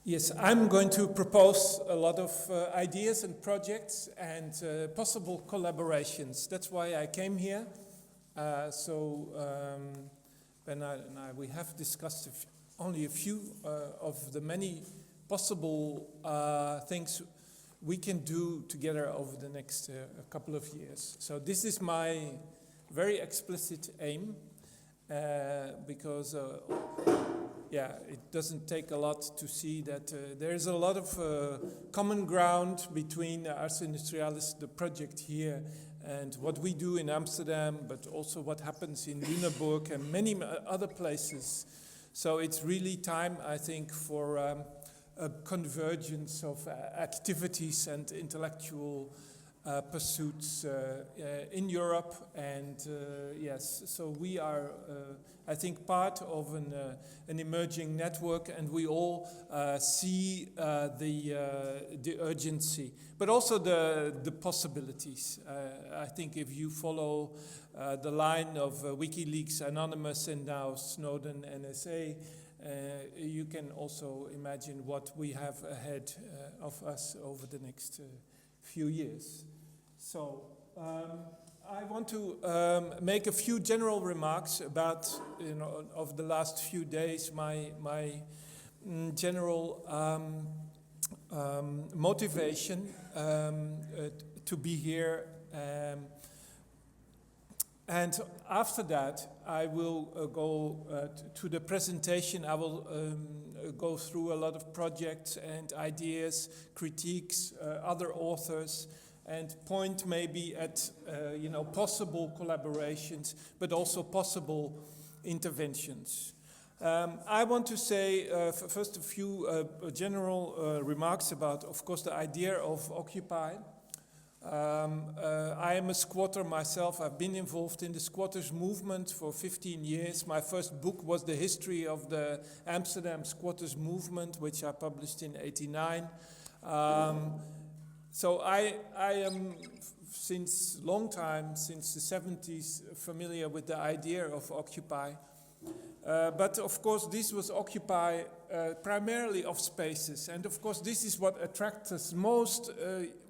Yes, I'm going to propose a lot of ideas and projects and possible collaborations. That's why I came here. Ben and I, we have discussed only a few of the many possible things we can do together over the next couple of years. So this is my very explicit aim because it doesn't take a lot to see that there is a lot of common ground between Ars Industrialis, the project here, and what we do in Amsterdam, but also what happens in Lüneburg and many other places. So it's really time, I think, for a convergence of activities and intellectual pursuits in Europe. And yes, so we are, I think, part of an emerging network, and we all see the urgency, but also the possibilities. I think if you follow the line of WikiLeaks, Anonymous, and now Snowden, NSA, you can also imagine what we have ahead of us over the next few years. So I want to make a few general remarks about, of the last few days, my general motivation to be here. And after that, I will go to the presentation. I will go through a lot of projects and ideas, critiques, other authors, and point maybe at possible collaborations, but also possible interventions. I want to say first a few general remarks about, of course, the idea of Occupy. I am a squatter myself. I've been involved in the squatters movement for 15 years. My first book was the history of the Amsterdam squatters movement, which I published in '89. So I am since long time, since the 70s, familiar with the idea of Occupy. But of course this was Occupy primarily of spaces, and of course this is what attracts us most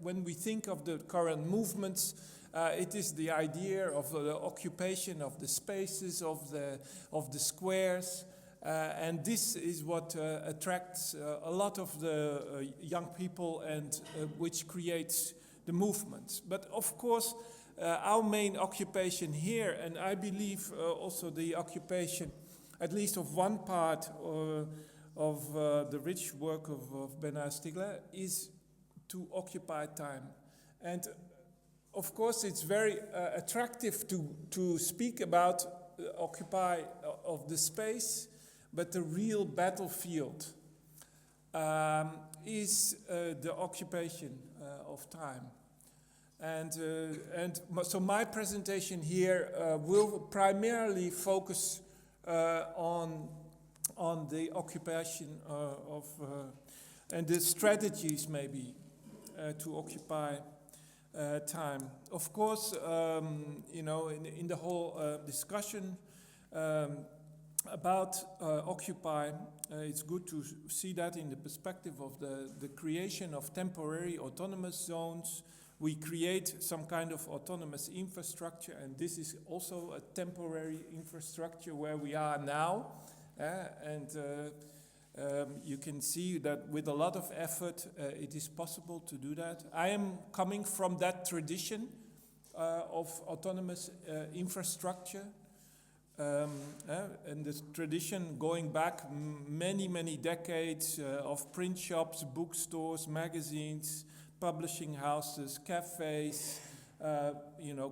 when we think of the current movements. It is the idea of the occupation of the spaces, of the squares, and this is what attracts a lot of the young people and which creates the movements. But of course our main occupation here, and I believe also the occupation at least of one part of the rich work of Bernard Stiegler, is to occupy time. And of course it's very attractive to speak about occupy of the space, but the real battlefield is the occupation of time. And so my presentation here will primarily focus on the occupation of and the strategies maybe to occupy time. Of course, in the whole discussion about Occupy, it's good to see that in the perspective of the creation of temporary autonomous zones. We create some kind of autonomous infrastructure, and this is also a temporary infrastructure where we are now. You can see that with a lot of effort it is possible to do that. I am coming from that tradition of autonomous infrastructure, and this tradition going back many decades of print shops, bookstores, magazines, publishing houses, cafes,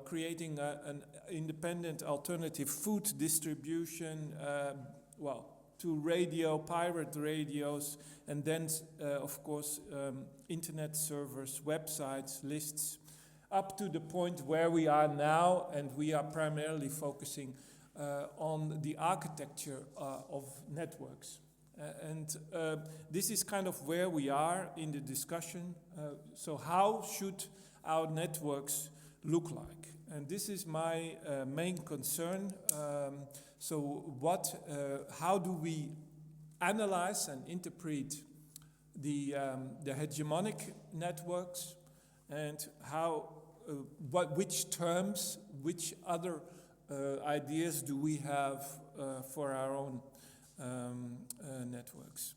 creating an independent alternative food distribution, to radio, pirate radios, and then, of course, internet servers, websites, lists, up to the point where we are now, and we are primarily focusing on the architecture of networks. This is kind of where we are in the discussion. So how should our networks look like? And this is my main concern. So how do we analyze and interpret the hegemonic networks, and how, which terms, which other ideas do we have for our own networks.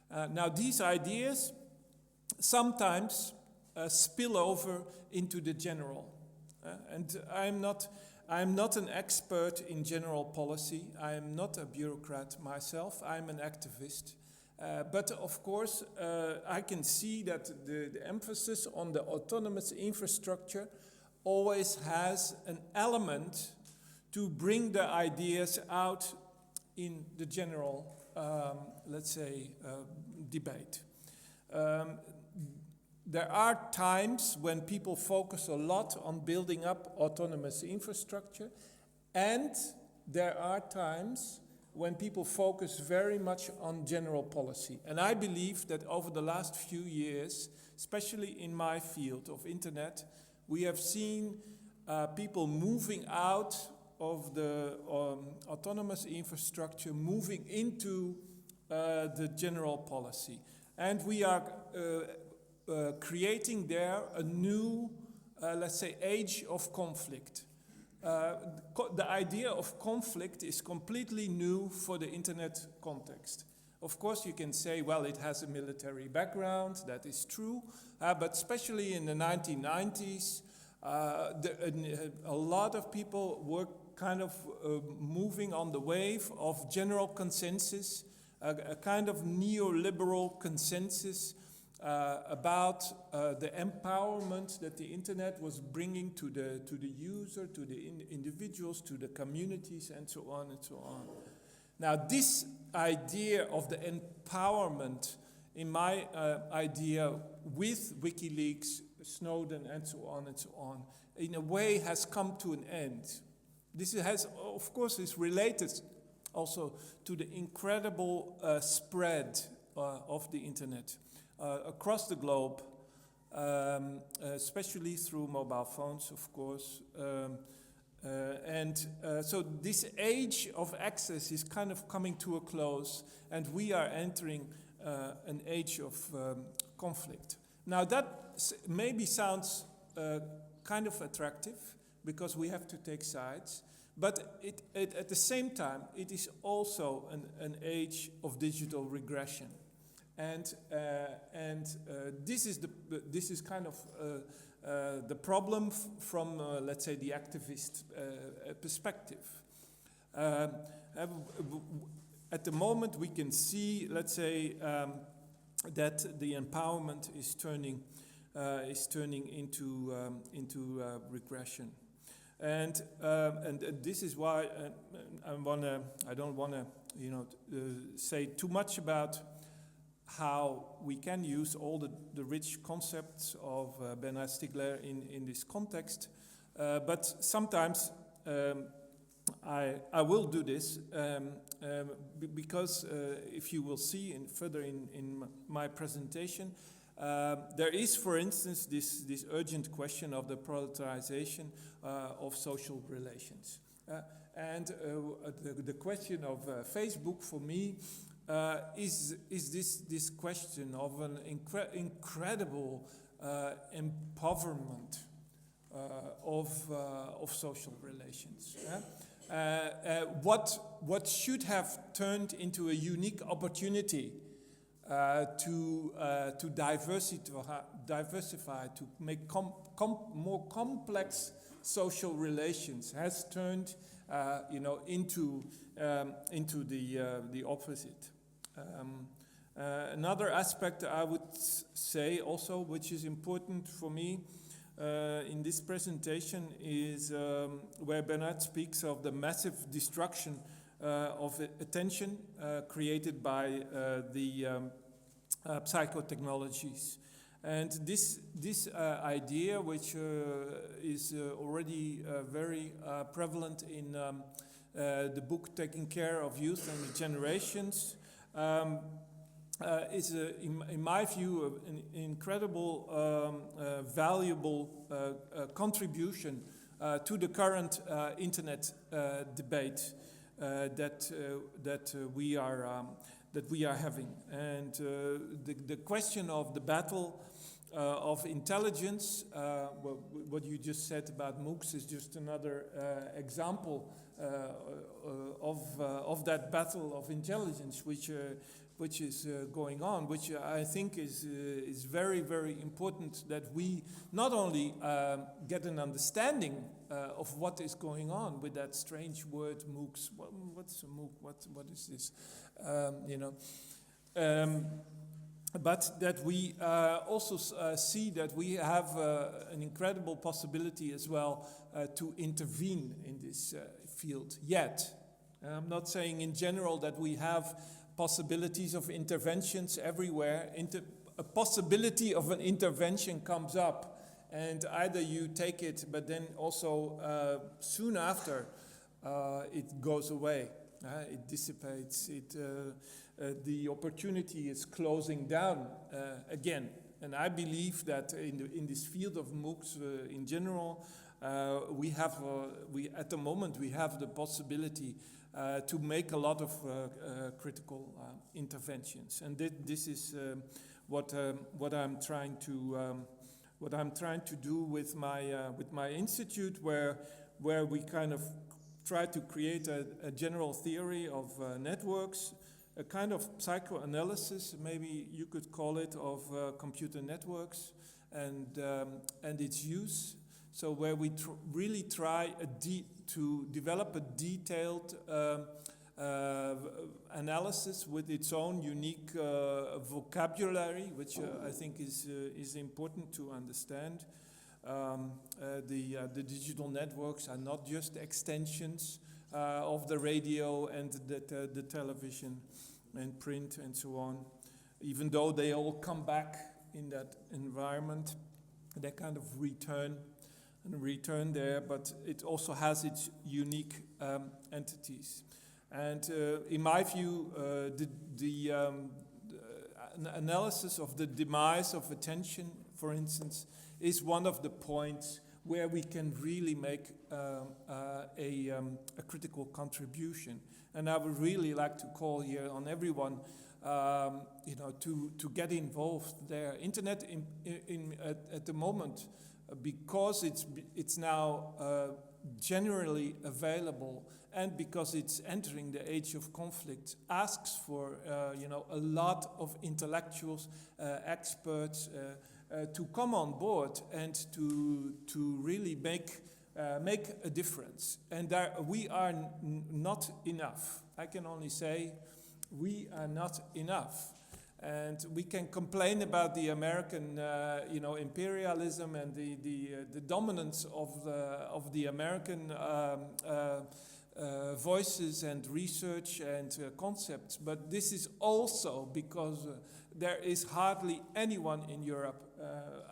Now these ideas sometimes spill over into the general. And I'm not an expert in general policy. I am not a bureaucrat myself. I'm an activist. But of course, I can see that the emphasis on the autonomous infrastructure always has an element to bring the ideas out in the general, let's say, debate. There are times when people focus a lot on building up autonomous infrastructure, and there are times when people focus very much on general policy. And I believe that over the last few years, especially in my field of internet, we have seen people moving out of the autonomous infrastructure, moving into the general policy. And we are creating there a new, let's say, age of conflict. The idea of conflict is completely new for the internet context. Of course, you can say, well, it has a military background, that is true, but especially in the 1990s, a lot of people were kind of moving on the wave of general consensus, a kind of neoliberal consensus about the empowerment that the internet was bringing to the user, to the individuals, to the communities, and so on and so on. Now, this idea of the empowerment, in my idea, with WikiLeaks, Snowden, and so on, in a way has come to an end. This has, of course, is related also to the incredible spread of the internet across the globe, especially through mobile phones, of course. So this age of access is kind of coming to a close, and we are entering an age of conflict. Now that maybe sounds kind of attractive, because we have to take sides, but at the same time, it is also an age of digital regression. And this is kind of the problem from let's say the activist perspective. At the moment, we can see, let's say, that the empowerment is turning into regression, and this is why I don't wanna say too much about how we can use all the rich concepts of Bernard Stiegler in this context, but sometimes I will do this because if you will see further in my presentation, there is, for instance, this urgent question of the prioritization of social relations. And the question of Facebook, for me, is this question of an incredible empowerment of social relations. What should have turned into a unique opportunity to diversify, to make more complex social relations, has turned into the opposite. Another aspect I would say also, which is important for me in this presentation, is where Bernard speaks of the massive destruction of attention created by the psychotechnologies. And this idea, which is already very prevalent in the book Taking Care of Youth and the Generations, is, in my view, an incredible, valuable contribution to the current internet debate that that we are having. And the question of the battle of intelligence, what you just said about MOOCs is just another example of that battle of intelligence, which is going on, which I think is very, very important, that we not only get an understanding of what is going on with that strange word MOOCs. What's a MOOC? What is this? But that we also see that we have an incredible possibility as well to intervene in this field yet. I'm not saying in general that we have possibilities of interventions everywhere. A possibility of an intervention comes up, and either you take it, but then also soon after it goes away. It dissipates. The opportunity is closing down again. And I believe that in this field of MOOCs in general, at the moment we have the possibility to make a lot of critical interventions, and this is what I'm trying to do with my institute, where we kind of try to create a general theory of networks, a kind of psychoanalysis, maybe you could call it, of computer networks and its use. So where we really try to develop a detailed analysis with its own unique vocabulary, which I think is important to understand. The digital networks are not just extensions of the radio and the television and print and so on, even though they all come back in that environment. They kind of return there, but it also has its unique entities. And in my view, the analysis of the demise of attention, for instance, is one of the points where we can really make a critical contribution. And I would really like to call here on everyone, to get involved there. Internet at the moment, because it's now generally available, and because it's entering the age of conflict, asks for a lot of intellectuals, experts, to come on board and to really make a difference. And we are not enough. I can only say we are not enough. And we can complain about the American, imperialism and the dominance of the American voices and research and concepts. But this is also because there is hardly anyone in Europe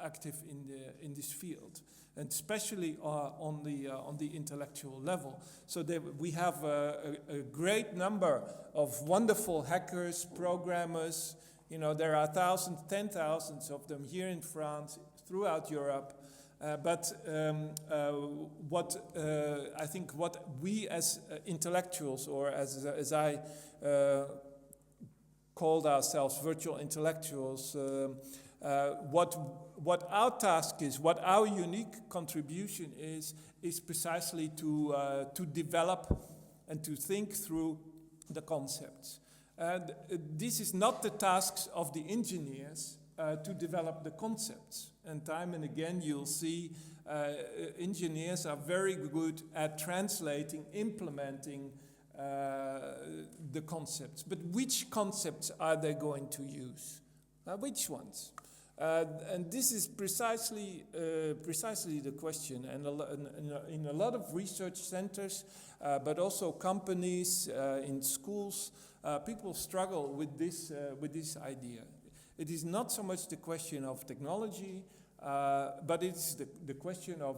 active in this field, and especially on the intellectual level. So we have a great number of wonderful hackers, programmers. There are thousands, 10,000s of them here in France, throughout Europe. But I think what we as intellectuals, or as I called ourselves, virtual intellectuals, what our task is, what our unique contribution is precisely to develop and to think through the concepts. And this is not the tasks of the engineers to develop the concepts. And time and again you'll see engineers are very good at translating, implementing the concepts. But which concepts are they going to use? Which ones? And this is precisely the question. And in a lot of research centers, but also companies, in schools, people struggle with this idea. It is not so much the question of technology, but it's the question of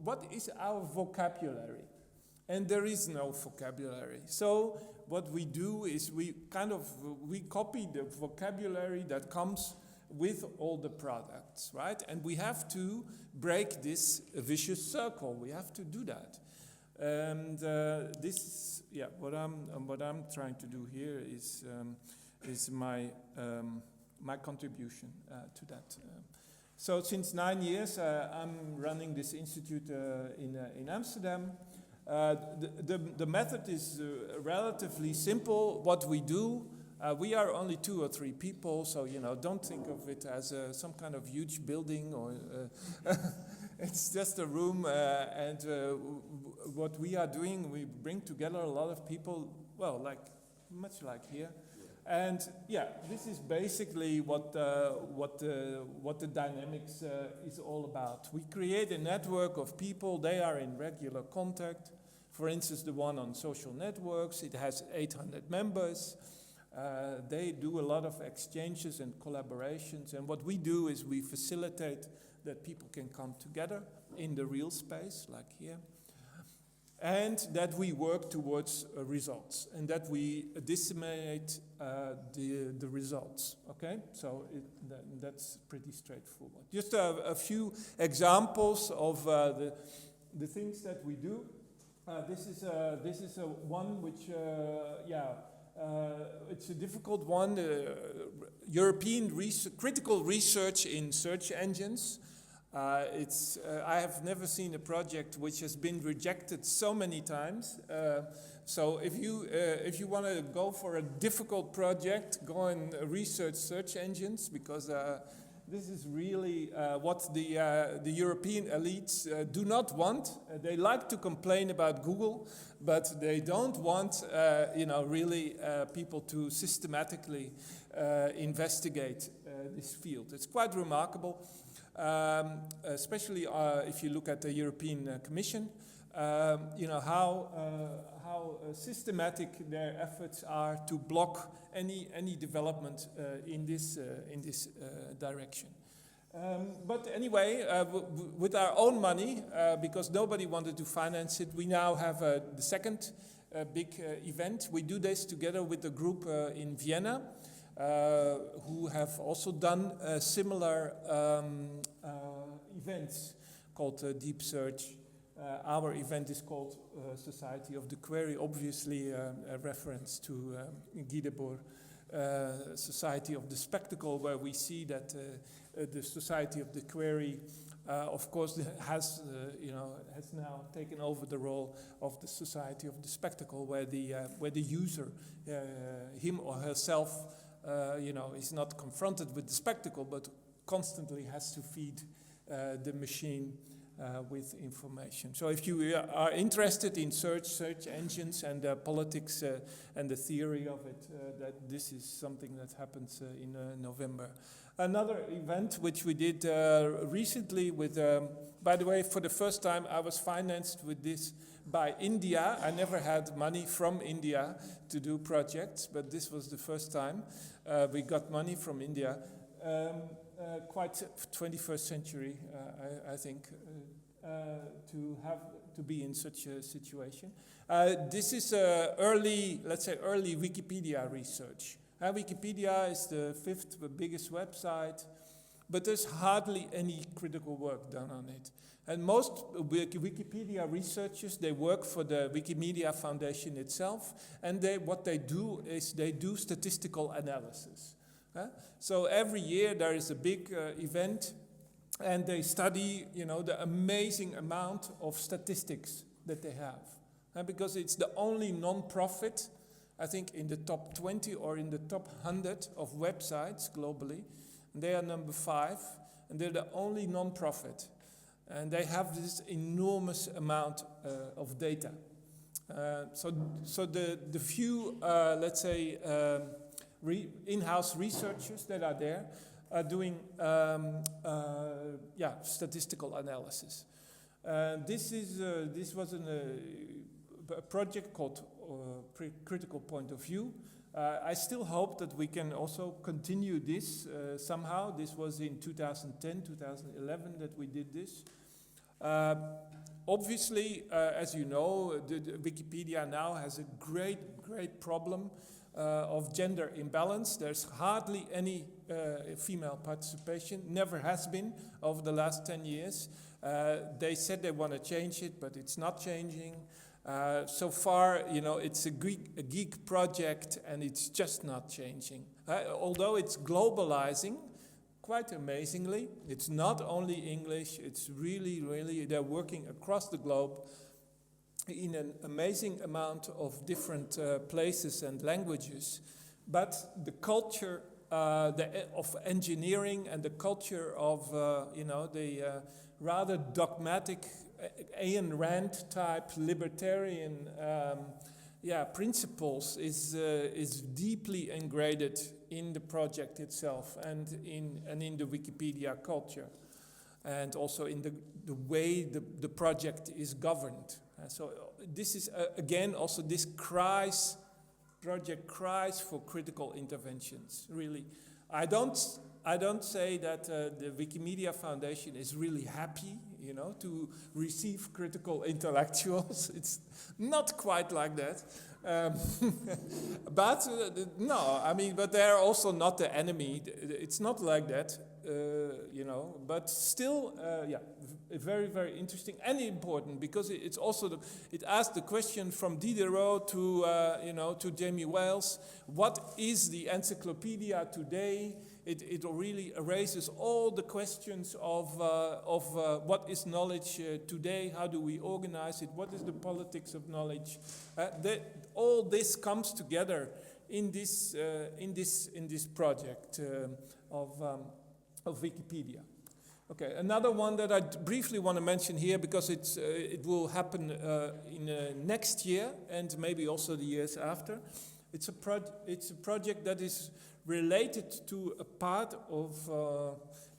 what is our vocabulary, and there is no vocabulary. So what we do is we copy the vocabulary that comes with all the products, right? And we have to break this vicious circle. We have to do that. And this, yeah, what I'm trying to do here is my my contribution to that. So since 9 years, I'm running this institute in Amsterdam. The method is relatively simple. What we do, we are only 2 or 3 people, so don't think of it as some kind of huge building, or it's just a room. And what we are doing, we bring together a lot of people. Well, much like here. And yeah, this is basically what the dynamics is all about. We create a network of people. They are in regular contact. For instance, the one on social networks, it has 800 members. They do a lot of exchanges and collaborations. And what we do is we facilitate that people can come together in the real space, like here. And that we work towards results, and that we disseminate the results. Okay, so that's pretty straightforward. Just a few examples of the things that we do. This is a one which it's a difficult one. European critical research in search engines. I have never seen a project which has been rejected so many times. So if you want to go for a difficult project, go and research search engines, because this is really what the European elites do not want. They like to complain about Google, but they don't want really people to systematically investigate this field. It's quite remarkable. Especially if you look at the European Commission, how systematic their efforts are to block any development in this direction. But anyway, with our own money, because nobody wanted to finance it, we now have the second big event. We do this together with a group in Vienna, who have also done similar events called Deep Search. Our event is called Society of the Query, obviously a reference to Guy Society of the Spectacle, where we see that the Society of the Query, of course, has now taken over the role of the Society of the Spectacle, where the user, him or herself, is not confronted with the spectacle, but constantly has to feed the machine with information. So if you are interested in search engines and politics and the theory of it, that this is something that happens in November. Another event which we did recently with, by the way, for the first time I was financed with this by India. I never had money from India to do projects, but this was the first time we got money from India. Quite 21st century, I think, to be in such a situation. This is early Wikipedia research. Wikipedia is the 5th biggest website, but there's hardly any critical work done on it. And most Wikipedia researchers, they work for the Wikimedia Foundation itself, and what they do is they do statistical analysis. So every year there is a big event, and they study, the amazing amount of statistics that they have. Because it's the only non-profit, I think, in the top 20 or in the top 100 of websites globally. And they are number 5, and they're the only non-profit. And they have this enormous amount of data. So the few, in-house researchers that are there are doing statistical analysis. This was a project called Critical Point of View. I still hope that we can also continue this somehow. This was in 2010, 2011 that we did this. Obviously, as you know, the Wikipedia now has a great problem of gender imbalance. There's hardly any female participation, never has been over the last 10 years. They said they want to change it, but it's not changing. So far, it's a geek project, and it's just not changing. Although it's globalizing, quite amazingly. It's not only English, it's really, they're working across the globe in an amazing amount of different places and languages. But the culture of engineering and the culture of, the rather dogmatic Ayn Rand type libertarian principles is deeply ingrained in the project itself and in the Wikipedia culture, and also in the way the project is governed. So this is again also this project cries for critical interventions. Really, I don't say that the Wikimedia Foundation is really happy, to receive critical intellectuals. It's not quite like that. But no, but they're also not the enemy. It's not like that, But still, very, very interesting and important, because it's also it asked the question from Diderot to Jamie Wales: what is the encyclopedia today? It really erases all the questions of what is knowledge today, how do we organize it, what is the politics of knowledge. All this comes together in this project of Wikipedia. Okay, another one that I briefly want to mention here, because it will happen in next year and maybe also the years after. It's a project that is related to a part of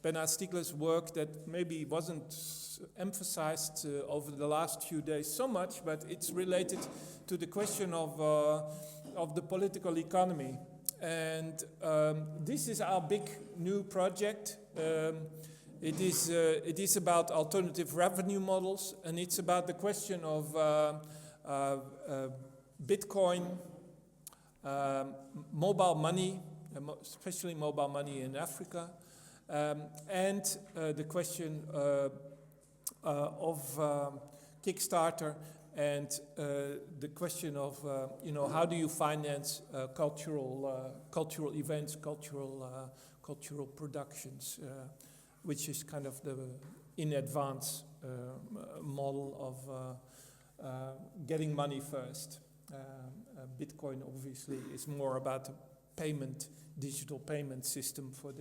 Bernard Stiegler's work that maybe wasn't emphasized over the last few days so much, but it's related to the question of the political economy. And this is our big new project. It is about alternative revenue models, and it's about the question of Bitcoin, mobile money, especially mobile money in Africa, and the question of Kickstarter, and the question of how do you finance cultural events, cultural productions, which is kind of the in advance model of getting money first. Bitcoin obviously is more about digital payment system for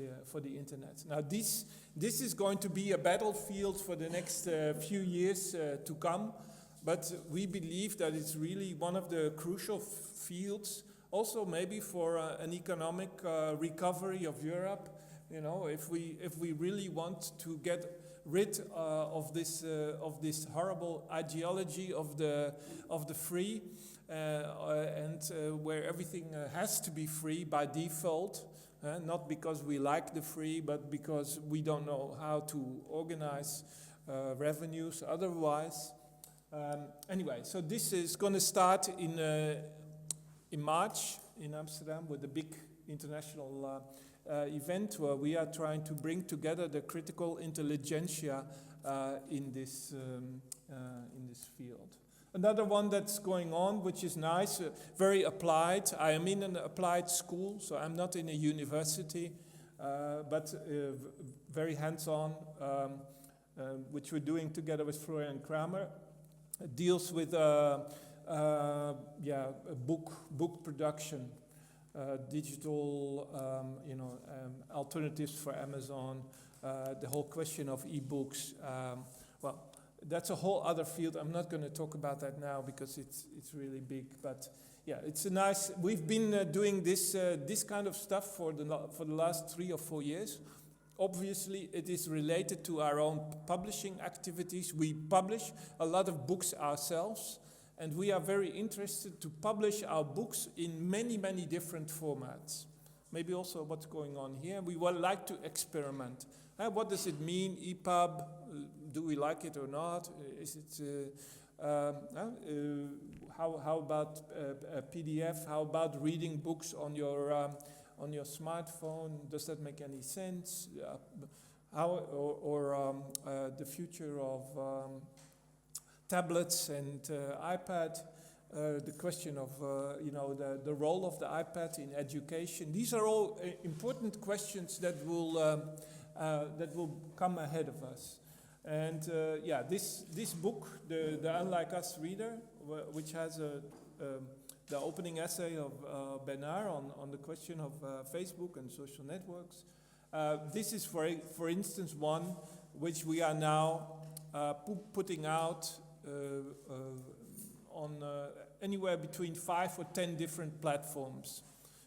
the internet. Now this is going to be a battlefield for the next few years to come, but we believe that it's really one of the crucial fields, also maybe for an economic recovery of Europe. If we really want to get rid of this horrible ideology of the free. And where everything has to be free by default, not because we like the free, but because we don't know how to organize revenues otherwise. Anyway, so this is going to start in March in Amsterdam with a big international event where we are trying to bring together the critical intelligentsia in this field. Another one that's going on, which is nice, very applied. I am in an applied school, so I'm not in a university, but very hands-on, which we're doing together with Florian Kramer. It deals with book production, digital, alternatives for Amazon, the whole question of e-books. That's a whole other field. I'm not going to talk about that now because it's really big. But yeah, it's a nice. We've been doing this kind of stuff for the last 3 or 4 years. Obviously, it is related to our own publishing activities. We publish a lot of books ourselves, and we are very interested to publish our books in many, many different formats. Maybe also what's going on here. We would like to experiment. What does it mean, EPUB? Do we like it or not? Is it how about PDF? How about reading books on your smartphone? Does that make any sense? the future of tablets and iPad, the question of the role of the iPad in education. These are all important questions that will come ahead of us. And this book, the Unlike Us Reader, which has the opening essay of Bernard on the question of Facebook and social networks. This is, for instance, one which we are now putting out on anywhere between 5 or 10 different platforms,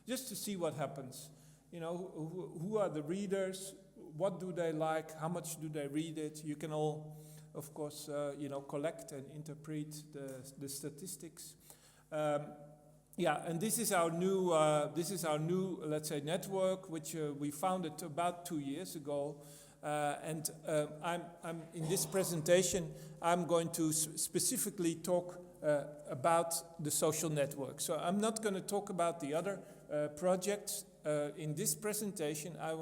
just to see what happens. You know, who are the readers? What do they like? How much do they read it? You can all, of course, collect and interpret the statistics. And this is our new, let's say, network, which we founded about 2 years ago. I'm in this presentation, I'm going to specifically talk about the social network. So I'm not going to talk about the other projects. In this presentation, I'm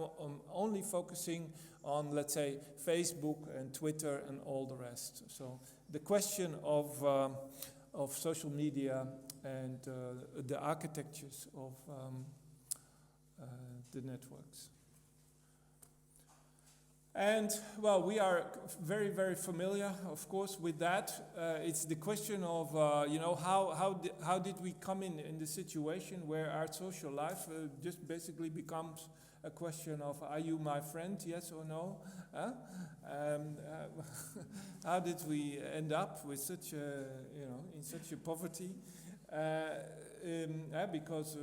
only focusing on, let's say, Facebook and Twitter and all the rest. So the question of social media and the architectures of the networks. And, well, we are very, very familiar, of course, with that. It's the question of, how did we come in the situation where our social life just basically becomes a question of, are you my friend, yes or no? How did we end up with such in such a poverty? Because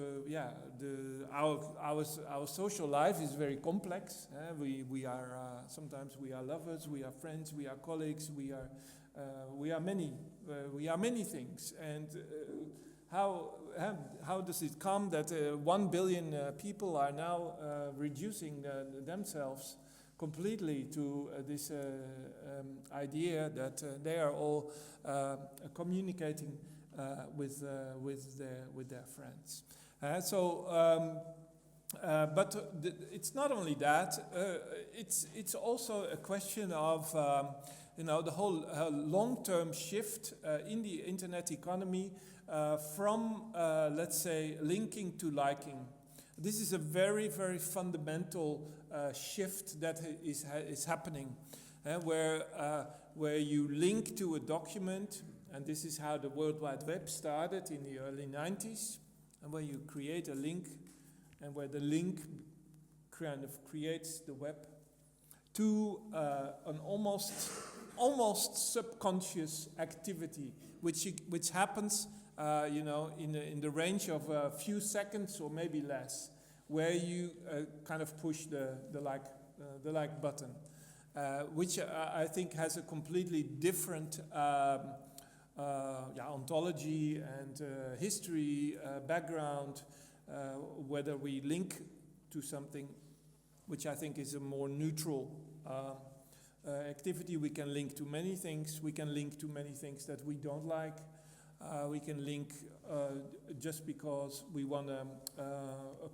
our social life is very complex. We are sometimes we are lovers, we are friends, we are colleagues, we are many things. And how does it come that 1 billion people are now reducing themselves completely to this idea that they are all communicating with their friends. But it's not only that. It's also a question of the whole long-term shift in the internet economy from let's say linking to liking. This is a very, very fundamental shift that is happening, where you link to a document. And this is how the World Wide Web started in the early 90s, and where you create a link, and where the link kind of creates the web to an almost subconscious activity, which happens, in the range of a few seconds or maybe less, where you kind of push the like button, which I think has a completely different ontology and history, background, whether we link to something which I think is a more neutral activity. We can link to many things. We can link to many things that we don't like. We can link just because we want to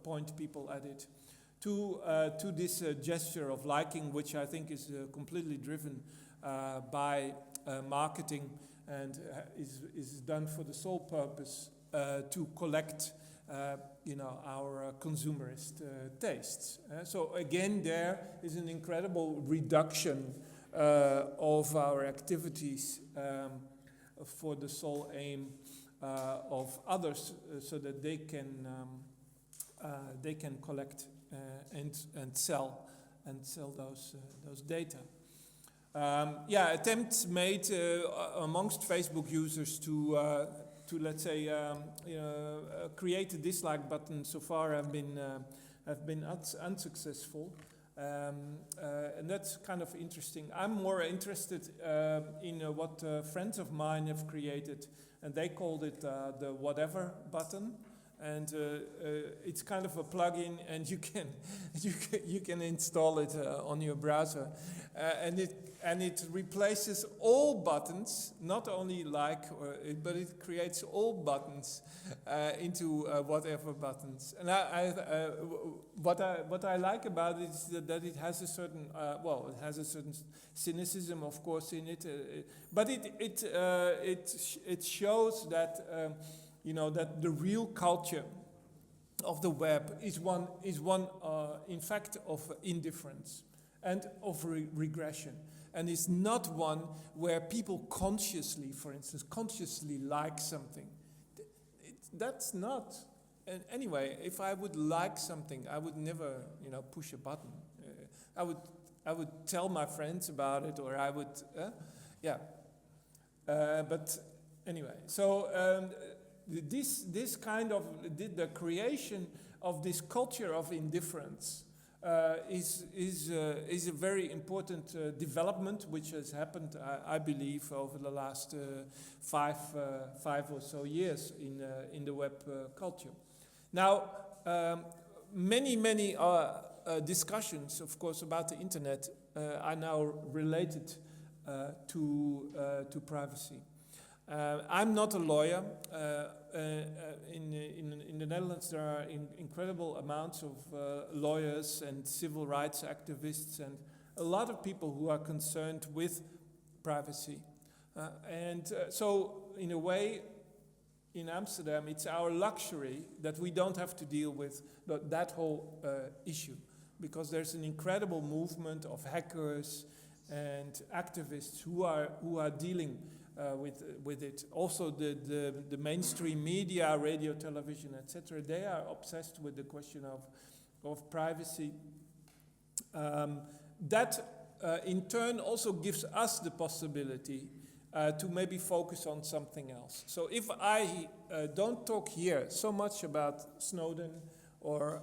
point people at it. To this gesture of liking, which I think is completely driven by marketing, and is done for the sole purpose to collect, our consumerist tastes. So again, there is an incredible reduction of our activities for the sole aim of others, so that they can collect and sell those data. Attempts made amongst Facebook users to let's say create a dislike button so far have been unsuccessful, and that's kind of interesting. I'm more interested in what friends of mine have created, and they called it the whatever button. and it's kind of a plugin, and you can you can install it on your browser, and it replaces all buttons, not only like, but it creates all buttons into whatever buttons. And what I like about it is that it has a certain it has a certain cynicism, of course, in it, but it shows that that the real culture of the web is one in fact of indifference and of regression. And it's not one where people consciously, for instance, like something. That's not. And anyway, if I would like something, I would never, push a button. I would tell my friends about it, or I would, but anyway, so this kind of the creation of this culture of indifference is a very important development which has happened, I believe, over the last 5 or so years in the web culture. Now, many discussions, of course, about the internet are now related to privacy. I'm not a lawyer. In the Netherlands, there are incredible amounts of lawyers and civil rights activists and a lot of people who are concerned with privacy. So, in a way, in Amsterdam, it's our luxury that we don't have to deal with that whole issue, because there's an incredible movement of hackers and activists who are dealing with it. Also, the mainstream media, radio, television, etc., they are obsessed with the question of privacy. That in turn also gives us the possibility to maybe focus on something else. So if I don't talk here so much about Snowden or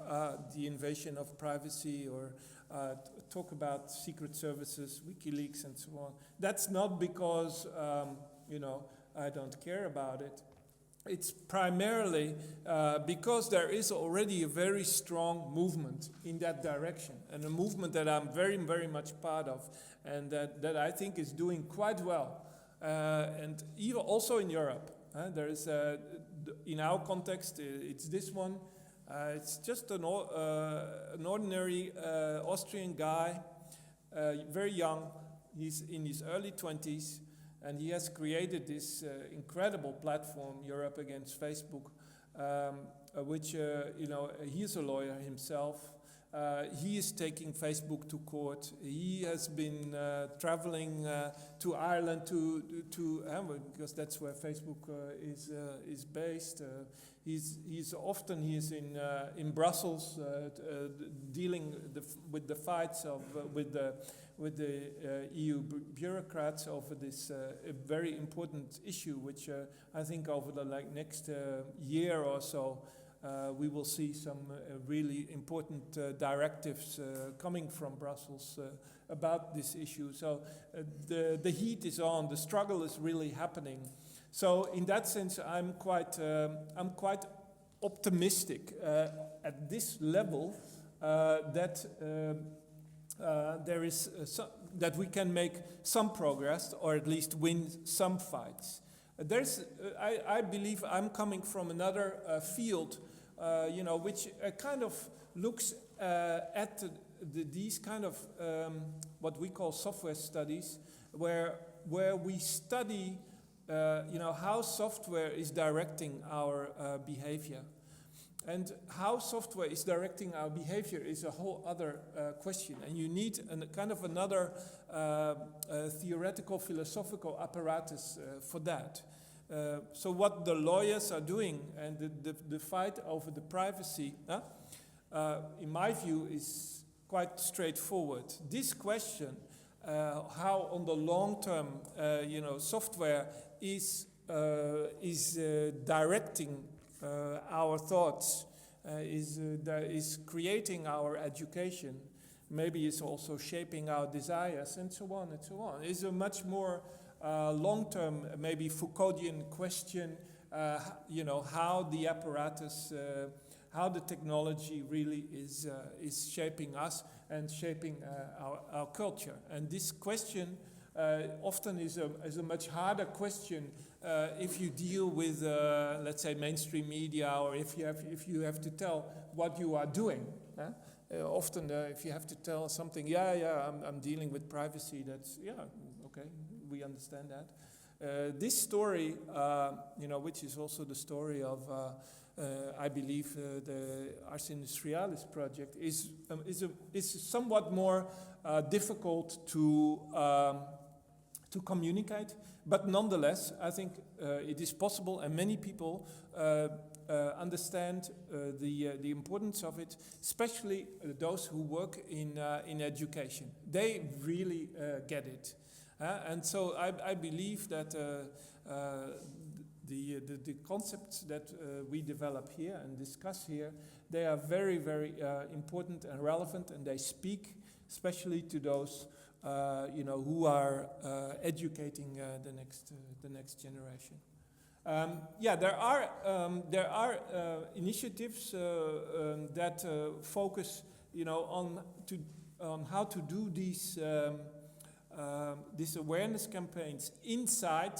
the invasion of privacy, or talk about secret services, WikiLeaks, and so on, that's not because I don't care about it. It's primarily because there is already a very strong movement in that direction, and a movement that I'm very, very much part of, and that I think is doing quite well. And even also in Europe, there is in our context, it's this one. It's just an ordinary Austrian guy, very young. He's in his early 20s, and he has created this incredible platform, Europe Against Facebook, which he is a lawyer himself. He is taking Facebook to court. He has been traveling to Ireland because that's where Facebook is based. He's often in Brussels dealing with the fights with the EU bureaucrats over this very important issue, which I think over the next year or so. We will see some really important directives coming from Brussels about this issue. So the heat is on. The struggle is really happening. So in that sense, I'm quite optimistic at this level that there is that we can make some progress, or at least win some fights. I believe I'm coming from another field, which kind of looks at these kind of what we call software studies, where we study, how software is directing our behavior. And how software is directing our behavior is a whole other question, and you need another theoretical, philosophical apparatus for that. So what the lawyers are doing, and the fight over the privacy, in my view, is quite straightforward. This question, how on the long term, software is directing our thoughts, is creating our education, maybe is also shaping our desires, and so on, is a much more long-term, maybe Foucauldian question, how the apparatus, how the technology really is shaping us and shaping our culture. And this question often is a much harder question if you deal with, let's say, mainstream media, or if you have to tell what you are doing. Often, if you have to tell something, I'm dealing with privacy. That's okay, we understand that. This story, which is also the story of, I believe, the Ars Industrialis project, is somewhat more difficult to communicate. But nonetheless, I think it is possible, and many people understand the importance of it, especially those who work in education. They really get it. And so I believe that the concepts that we develop here and discuss here, they are very, very important and relevant, and they speak especially to those who are educating the next generation. There are initiatives that focus, on how to do these awareness campaigns inside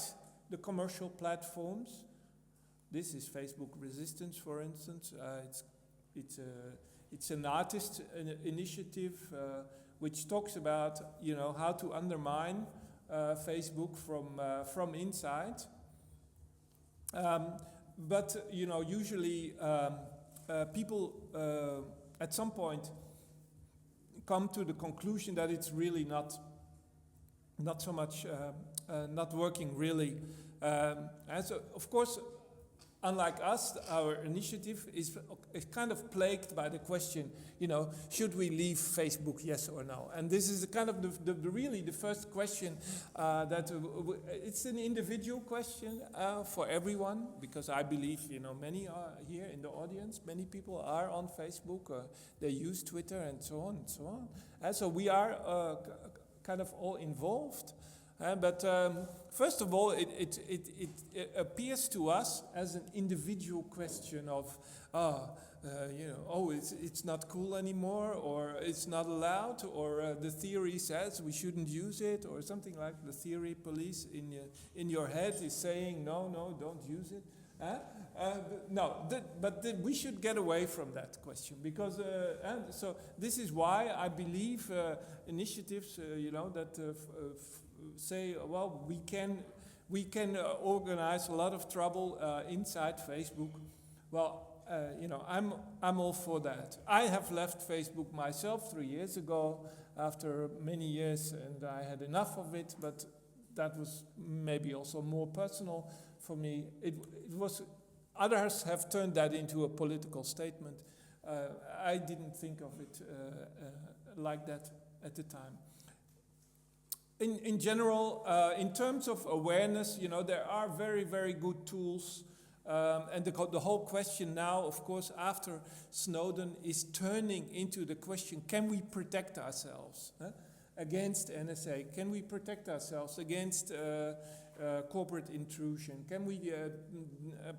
the commercial platforms. This is Facebook Resistance, for instance. It's an artist initiative which talks about how to undermine Facebook from inside. But usually people at some point come to the conclusion that it's really not so much not working really. And so, of course, unlike us, our initiative is kind of plagued by the question, should we leave Facebook, yes or no? And this is kind of really the first question that it's an individual question for everyone, because I believe, many are here in the audience, many people are on Facebook, they use Twitter and so on and so on. And so we are kind of all involved. But first of all, it appears to us as an individual question of, it's not cool anymore, or it's not allowed, or the theory says we shouldn't use it, or something like the theory police in your head is saying, no, don't use it. But we should get away from that question, because and so this is why I believe initiatives, that say, well, we can organize a lot of trouble inside Facebook. Well, I'm all for that. I have left Facebook myself 3 years ago after many years, and I had enough of it. But that was maybe also more personal for me. It was. Others have turned that into a political statement. I didn't think of it like that at the time. In general, in terms of awareness, there are very, very good tools. And the whole question now, of course, after Snowden, is turning into the question, can we protect ourselves against NSA? Can we protect ourselves against corporate intrusion? Can we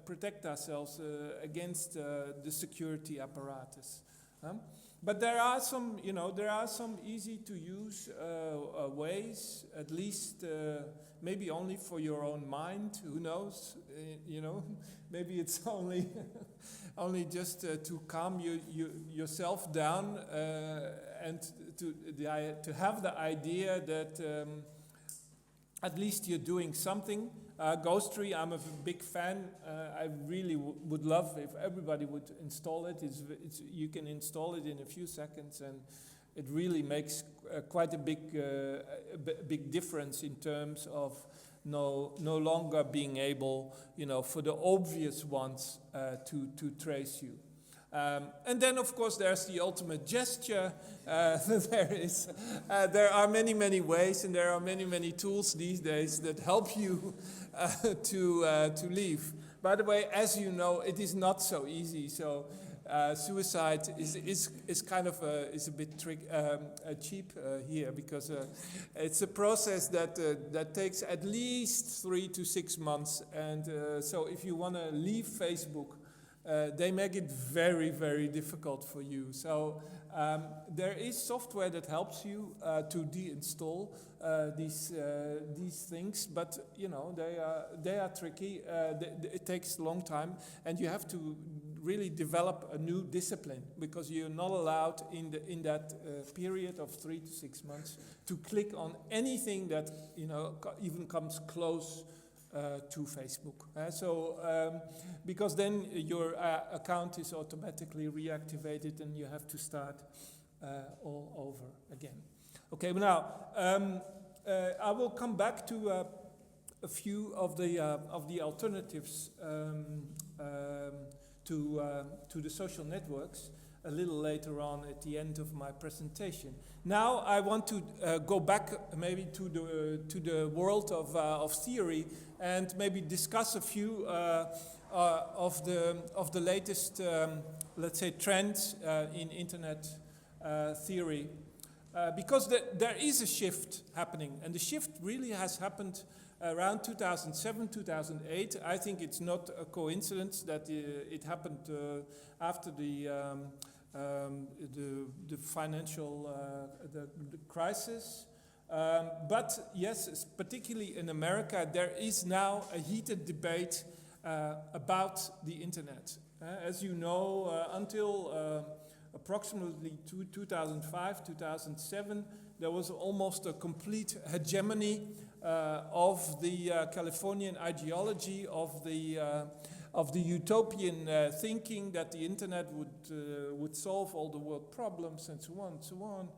protect ourselves against the security apparatus? But there are some easy to use ways, at least maybe only for your own mind. Who knows? Maybe it's only just to calm yourself down and to have the idea that at least you're doing something. Ghostry, I'm a big fan. I really would love if everybody would install it. You can install it in a few seconds, and it really makes quite a big difference in terms of no longer being able, for the obvious ones to trace you. And then, of course, there's the ultimate gesture. There are many ways, and there are many tools these days that help you to leave. By the way, as you know, it is not so easy. So suicide is kind of is a bit cheap here, because it's a process that takes at least 3 to 6 months, and so if you want to leave Facebook, they make it very, very difficult for you. So there is software that helps you to deinstall these things, but you know they are tricky. It takes a long time, and you have to really develop a new discipline, because you're not allowed in that period of 3 to 6 months to click on anything that even comes close to Facebook. Because then your account is automatically reactivated and you have to start all over again. Okay, but now I will come back to a few of the alternatives to the social networks a little later on at the end of my presentation. Now I want to go back maybe to the world of theory, and maybe discuss a few of the latest let's say trends in internet theory, because there is a shift happening, and the shift really has happened around 2007, 2008. I think it's not a coincidence that it happened after the financial the crisis. But yes, particularly in America, there is now a heated debate about the internet. As you know, until approximately 2005, 2007, there was almost a complete hegemony of the Californian ideology, of the utopian thinking that the internet would solve all the world problems and so on and so on.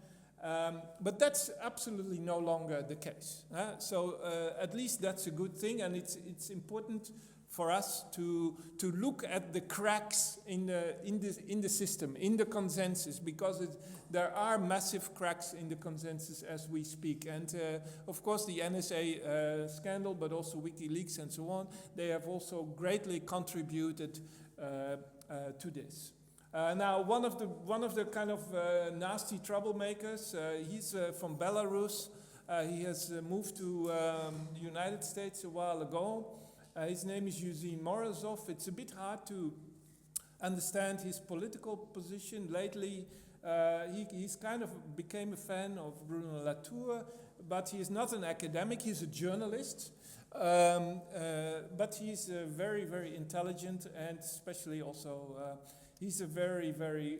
But that's absolutely no longer the case. So at least that's a good thing, and it's important for us to look at the cracks in the system, in the consensus, because there are massive cracks in the consensus as we speak. And of course the NSA scandal, but also WikiLeaks and so on, they have also greatly contributed to this. Now one of the kind of nasty troublemakers, he's from Belarus. He has moved to the United States a while ago. His name is Yuzin Morozov. It's a bit hard to understand his political position. Lately, he's kind of became a fan of Bruno Latour, but he is not an academic. He's a journalist, but he's very, very intelligent, and especially also he's a very, very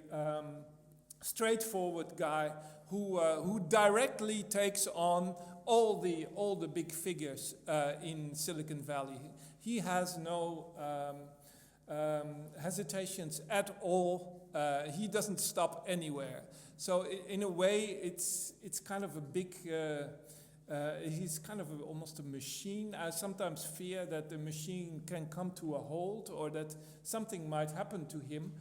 straightforward guy who directly takes on all the big figures in Silicon Valley. He has no hesitations at all. He doesn't stop anywhere. So in a way, it's kind of a big. He's kind of almost a machine. I sometimes fear that the machine can come to a halt, or that something might happen to him.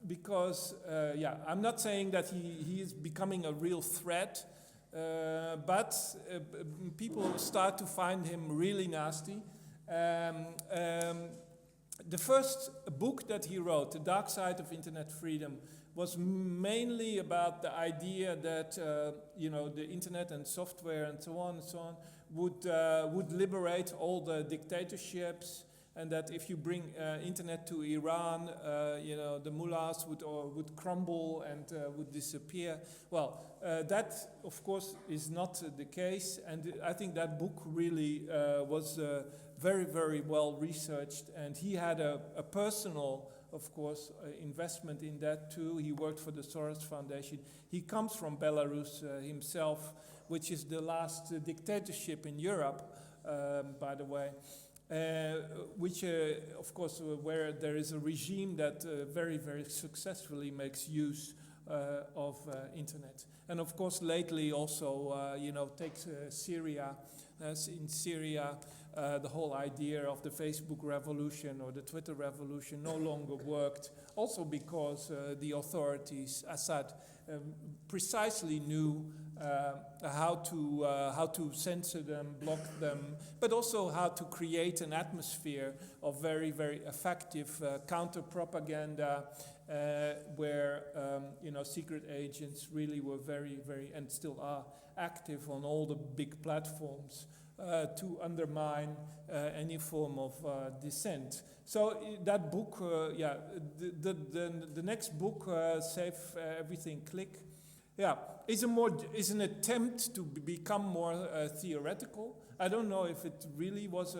Because I'm not saying that he is becoming a real threat. But people start to find him really nasty. The first book that he wrote, The Dark Side of Internet Freedom, was mainly about the idea that the internet and software and so on would liberate all the dictatorships, and that if you bring internet to Iran, the mullahs would crumble and would disappear. Well, that of course is not the case, and I think that book really was very, very well researched, and he had a personal, of course, investment in that too. He worked for the Soros Foundation. He comes from Belarus himself, which is the last dictatorship in Europe, by the way. Which, of course, where there is a regime that very, very successfully makes use of internet. And of course, lately also, takes Syria. In Syria, the whole idea of the Facebook revolution or the Twitter revolution no longer worked. Also because the authorities, Assad, precisely knew how to censor them, block them, but also how to create an atmosphere of very, very effective counter-propaganda where secret agents really were very, very, and still are active on all the big platforms to undermine any form of dissent. So that book, the next book, Save Everything Click, is an attempt to become more theoretical. I don't know if it really was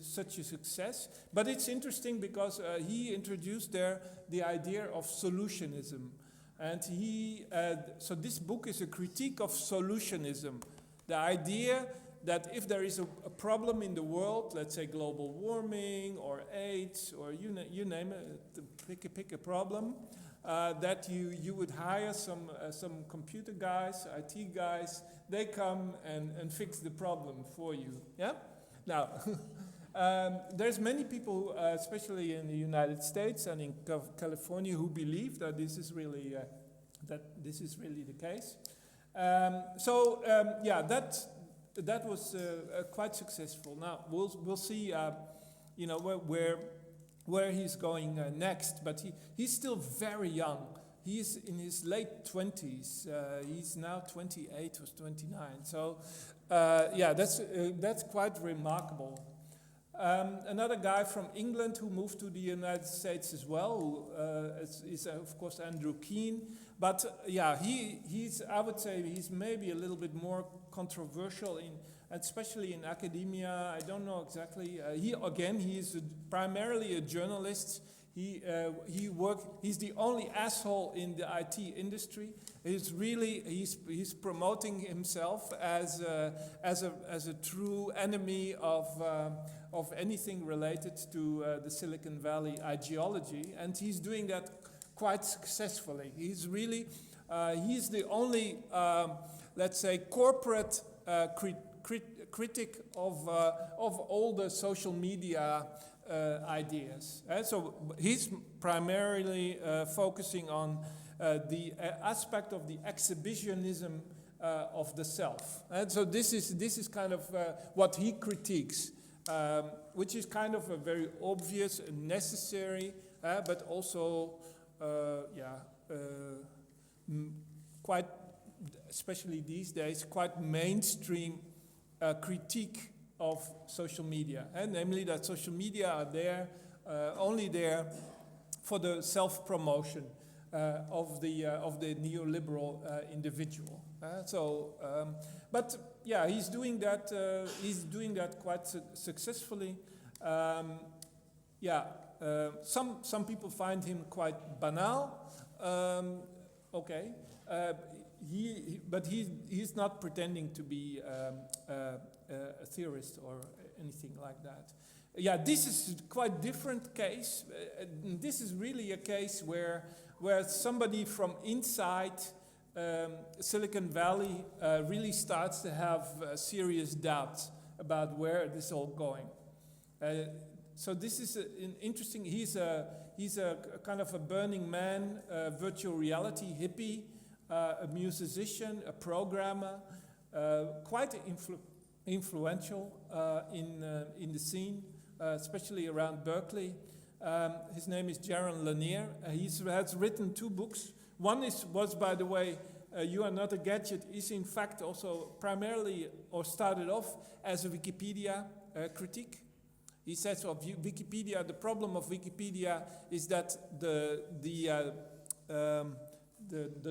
such a success, but it's interesting because he introduced there the idea of solutionism. And so this book is a critique of solutionism. The idea that if there is a problem in the world, let's say global warming or AIDS or you name it, pick a problem, that you would hire some computer guys, IT guys, they come and fix the problem for you. Yeah? Now, there's many people, especially in the United States and in California, who believe that this is really the case. That was quite successful. Now we'll see, where he's going next. But he's still very young. He's in his late 20s. He's now 28 or 29. So that's quite remarkable. Another guy from England who moved to the United States as well is of course Andrew Keen. But I would say he's maybe a little bit more controversial especially in academia. I don't know exactly. He's primarily a journalist. He's the only asshole in the IT industry. He's promoting himself as a true enemy of anything related to the Silicon Valley ideology, and he's doing that quite successfully. He's the only let's say corporate critic of all the social media ideas. So he's primarily focusing on the aspect of the exhibitionism of the self. And so this is kind of what he critiques, which is kind of a very obvious and necessary, but also quite, especially these days, quite mainstream critique of social media, and namely that social media are there, only there for the self-promotion of the neoliberal individual. He's doing that. He's doing that quite successfully. Some people find him quite banal. He's not pretending to be a theorist or anything like that. This is quite different case. This is really a case where somebody from inside Silicon Valley really starts to have serious doubts about where this is all going. So this is an interesting. He's a kind of a Burning Man, virtual reality hippie, a musician, a programmer, quite influential in the scene, especially around Berkeley. His name is Jaron Lanier. He has written 2 books. One was, by the way, You Are Not a Gadget, is in fact also primarily, or started off as a Wikipedia critique. He says of Wikipedia, the problem of Wikipedia is that the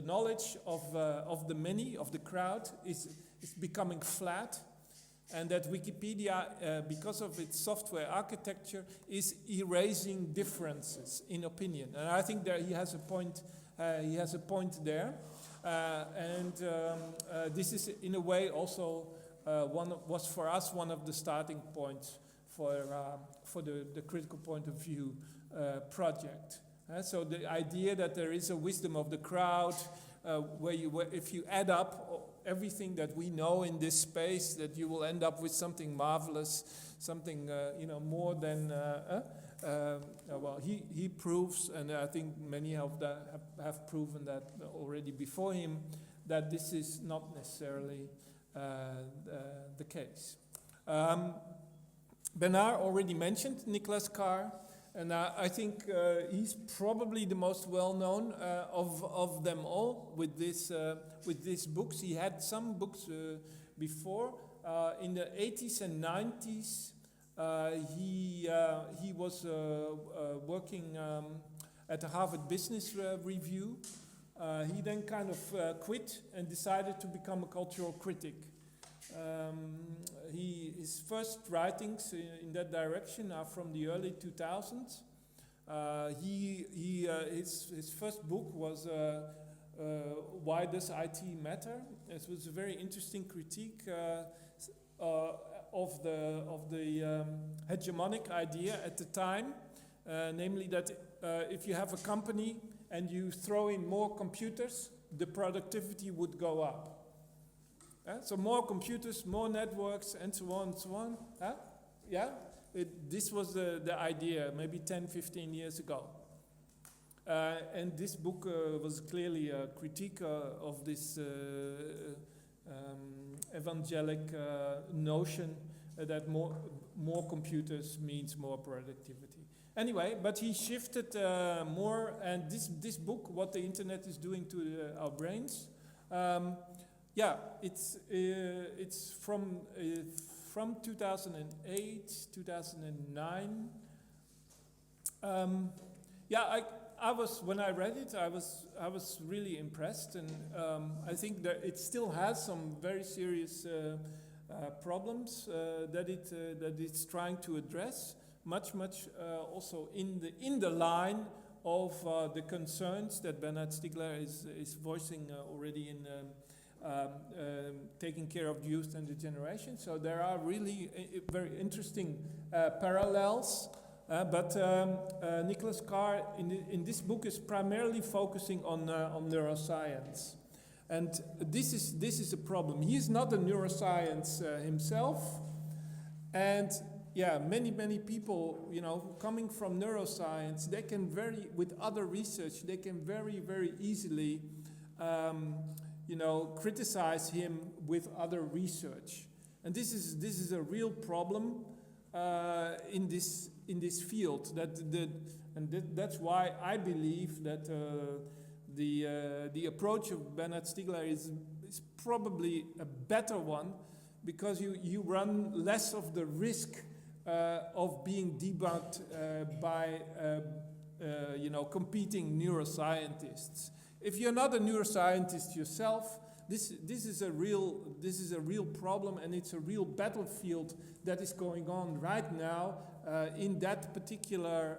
knowledge of the many, of the crowd, is becoming flat, and that Wikipedia, because of its software architecture, is erasing differences in opinion. And I think that he has a point. He has a point there, this is in a way also was for us one of the starting points for the critical point of view project. So the idea that there is a wisdom of the crowd, where if you add up everything that we know in this space, that you will end up with something marvelous, something more than. He proves, and I think many of that have proven that already before him, that this is not necessarily the case. Bernard already mentioned Nicholas Carr, and I think he's probably the most well-known of them all with these books. He had some books before. In the 80s and 90s, he was working at the Harvard Business Review. He then kind of quit and decided to become a cultural critic. His first writings in that direction are from the early 2000s. His first book was Why Does IT Matter? It was a very interesting critique of the hegemonic idea at the time, namely that if you have a company and you throw in more computers, the productivity would go up. So more computers, more networks, and so on and so on. Yeah, this was the idea maybe 10, 15 years ago. And this book was clearly a critique of this evangelic notion that more computers means more productivity. Anyway, but he shifted more, and this book, What the Internet is Doing to Our Brains, yeah, it's from 2008, 2009. Yeah, I was, when I read it, I was really impressed, and I think that it still has some very serious problems that it's trying to address. Much also in the line of the concerns that Bernard Stiegler is voicing already in taking care of the youth and the generation. So there are really very interesting parallels. But Nicholas Carr in this book is primarily focusing on neuroscience, and this is a problem. He is not a neuroscience himself, and yeah, many people, you know, coming from neuroscience, they can with other research, they can very easily, you know, criticize him with other research, and this is a real problem in this field. That's why I believe that the approach of Bernard Stiegler is probably a better one, because you run less of the risk of being debunked by you know, competing neuroscientists. If you're not a neuroscientist yourself, this is a real problem, and it's a real battlefield that is going on right now in that particular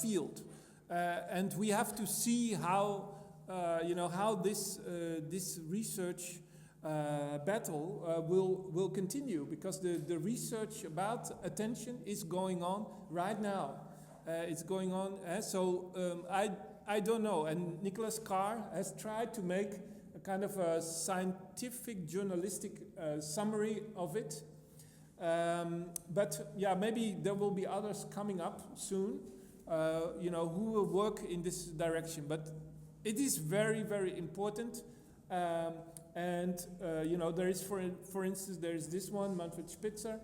field, and we have to see how you know, how this research battle will continue, because the research about attention is going on right now. It's going on, so I don't know. And Nicholas Carr has tried to make a kind of a scientific, journalistic summary of it. But yeah, maybe there will be others coming up soon, you know, who will work in this direction. But it is very important. And you know, there is, for instance, there is this one, Manfred Spitzer,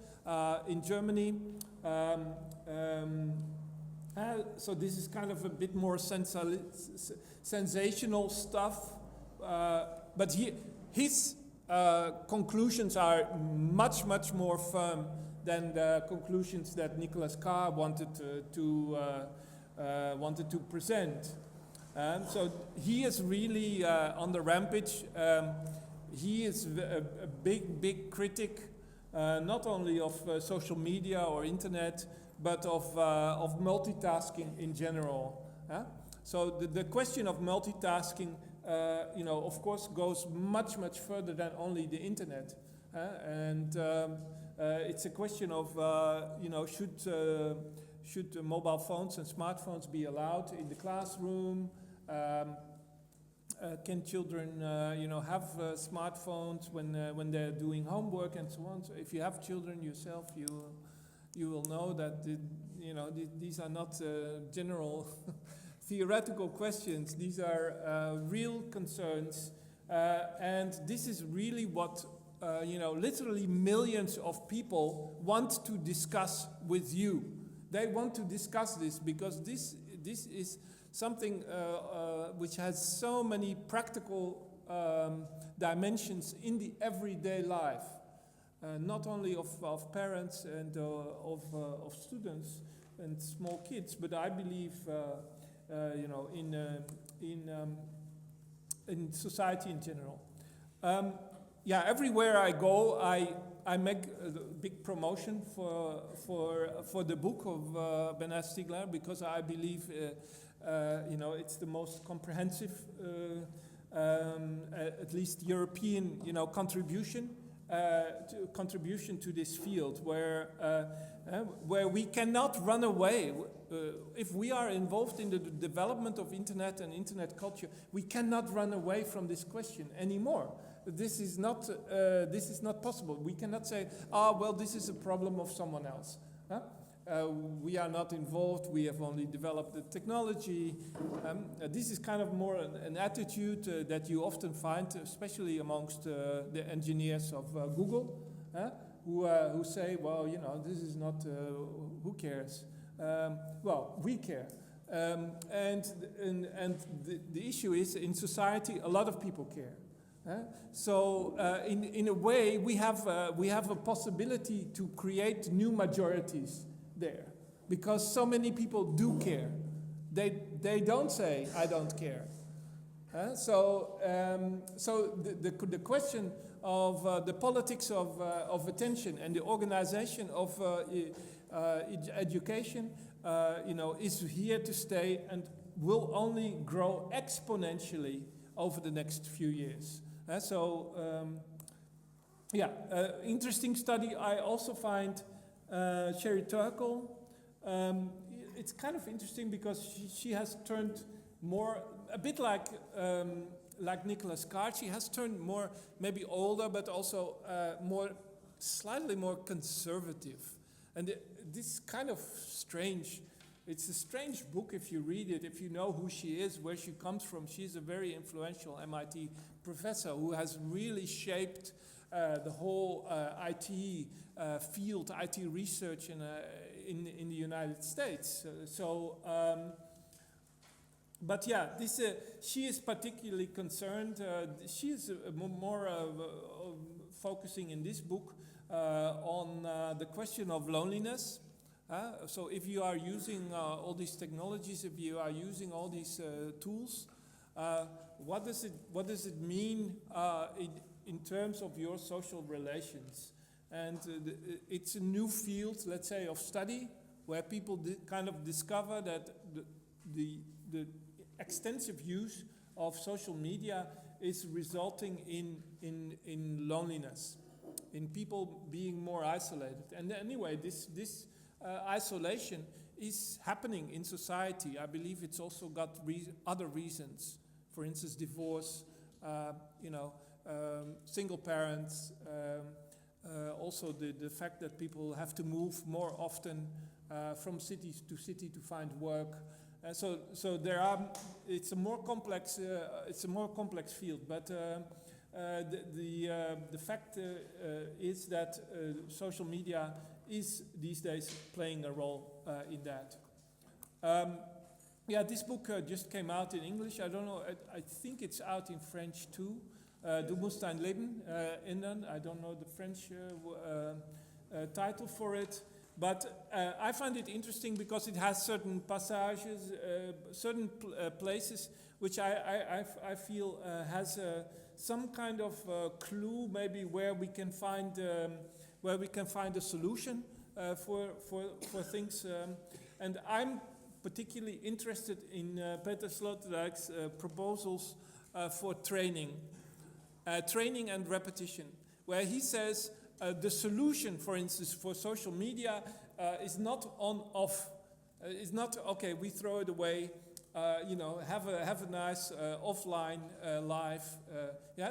in Germany. So this is kind of a bit more sensational stuff, but his conclusions are much more firm than the conclusions that Nicholas Carr wanted to present. So he is really on the rampage. He is a big critic, not only of social media or internet, but of multitasking in general. So the question of multitasking, you know, of course, goes much further than only the internet, and it's a question of you know, should mobile phones and smartphones be allowed in the classroom? Can children, you know, have smartphones when they're doing homework and so on? So if you have children yourself, you will know that you know, these are not general theoretical questions. These are real concerns, and this is really what literally millions of people want to discuss with you. They want to discuss this because this is something which has so many practical dimensions in the everyday life, not only of parents and of students and small kids, but I believe in society in general. Everywhere I go, I make a big promotion for the book of Bernard Stiegler, because I believe it's the most comprehensive, at least European, contribution to this field, where we cannot run away. If we are involved in the development of internet and internet culture, we cannot run away from this question anymore. This is not possible. We cannot say, this is a problem of someone else. Huh? We are not involved. We have only developed the technology. This is kind of more an attitude that you often find, especially amongst the engineers of Google, who say, this is not. Who cares? We care. And the issue is, in society, a lot of people care. So in a way, we have a possibility to create new majorities there, because so many people do care. They don't say, I don't care. So the question of the politics of attention and the organization of education is here to stay and will only grow exponentially over the next few years. Interesting study. I also find Sherry Turkle. It's kind of interesting because she has turned more, a bit like Nicholas Card. She has turned more, maybe older, but also slightly more conservative. And this is kind of strange. It's a strange book if you read it, if you know who she is, where she comes from. She's a very influential MIT professor who has really shaped the whole IT field, IT research in the United States. She is particularly concerned. She is more focusing in this book on the question of loneliness. So if you are using all these technologies, if you are using all these tools, what does it mean in terms of your social relations? And it's a new field, let's say, of study, where people kind of discover that the extensive use of social media is resulting in loneliness, in people being more isolated. And anyway, this isolation is happening in society. I believe it's also got other reasons. For instance, divorce, single parents, also the fact that people have to move more often from city to city to find work. So there are. It's a more complex field, but the fact is that social media is these days playing a role in that. This book just came out in English. I don't know. I think it's out in French too. Du musst dein Leben ändern. I don't know the French title for it. But I find it interesting because it has certain passages, certain places which I feel has some kind of clue, maybe where we can find a solution for things. And I'm particularly interested in Peter Sloterdijk's proposals for training and repetition, where he says the solution, for instance, for social media is not on-off. It's not, okay, we throw it away, have a nice offline life.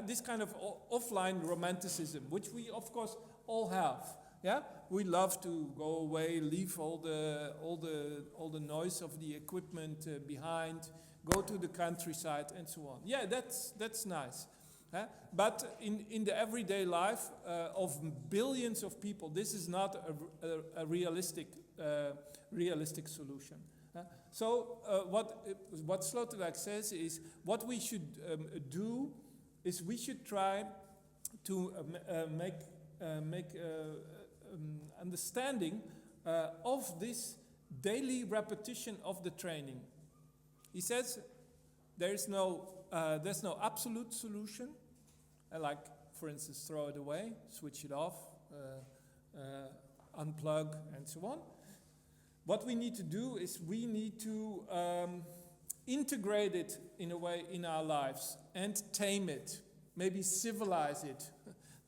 This kind of offline romanticism, which we, of course, all have. Yeah, we love to go away, leave all the noise of the equipment behind, go to the countryside and so on. Yeah, that's nice. But in the everyday life of billions of people, this is not a realistic solution. So what Sloterdijk says is what we should do is we should try to make understanding of this daily repetition of the training. He says there's no absolute solution, like for instance throw it away, switch it off, unplug and so on. What we need to do is we need to integrate it in a way in our lives and tame it, maybe civilize it.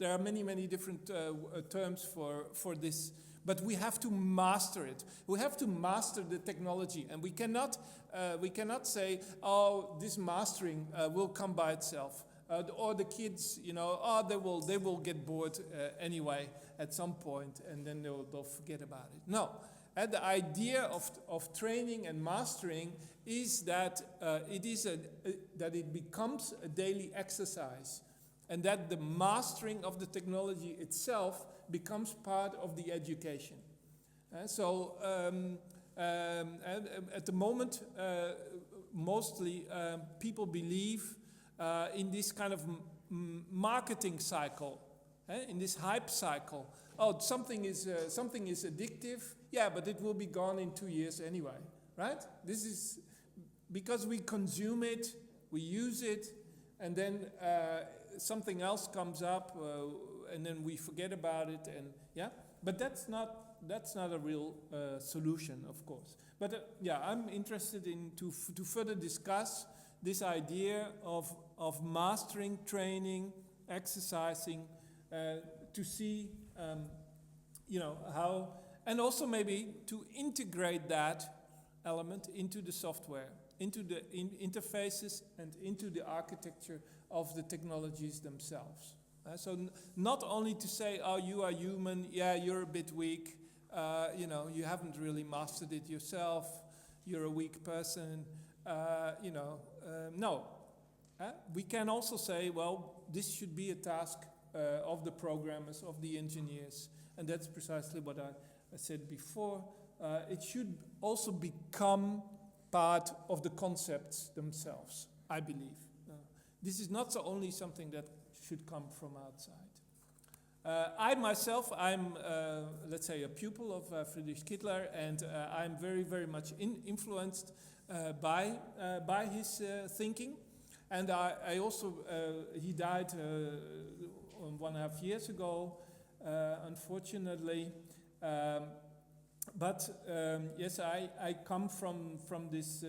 There are many different terms for this, but we have to master it. We have to master the technology, and we cannot say, oh, this mastering will come by itself, or the kids, oh, they will get bored anyway at some point, and then they'll forget about it. No, the idea of training and mastering is that that it becomes a daily exercise. And that the mastering of the technology itself becomes part of the education. So at the moment, mostly people believe in this kind of marketing cycle, in this hype cycle. Oh, something is addictive, yeah, but it will be gone in 2 years anyway, right? This is because we consume it, we use it, and then something else comes up, and then we forget about it, and yeah. But that's not a real solution, of course. But yeah, I'm interested in to further discuss this idea of mastering, training, exercising, to see, how, and also maybe to integrate that element into the software, into the interfaces, and into the architecture of the technologies themselves. So not only to say, oh, you are human, yeah, you're a bit weak, you haven't really mastered it yourself, you're a weak person, no. We can also say, well, this should be a task of the programmers, of the engineers, and that's precisely what I said before. It should also become part of the concepts themselves, I believe. This is not only something that should come from outside. I myself, I'm, let's say, a pupil of Friedrich Kittler, and I'm very much influenced by his thinking. And I also, he died 1.5 years ago, unfortunately. But yes, I come from this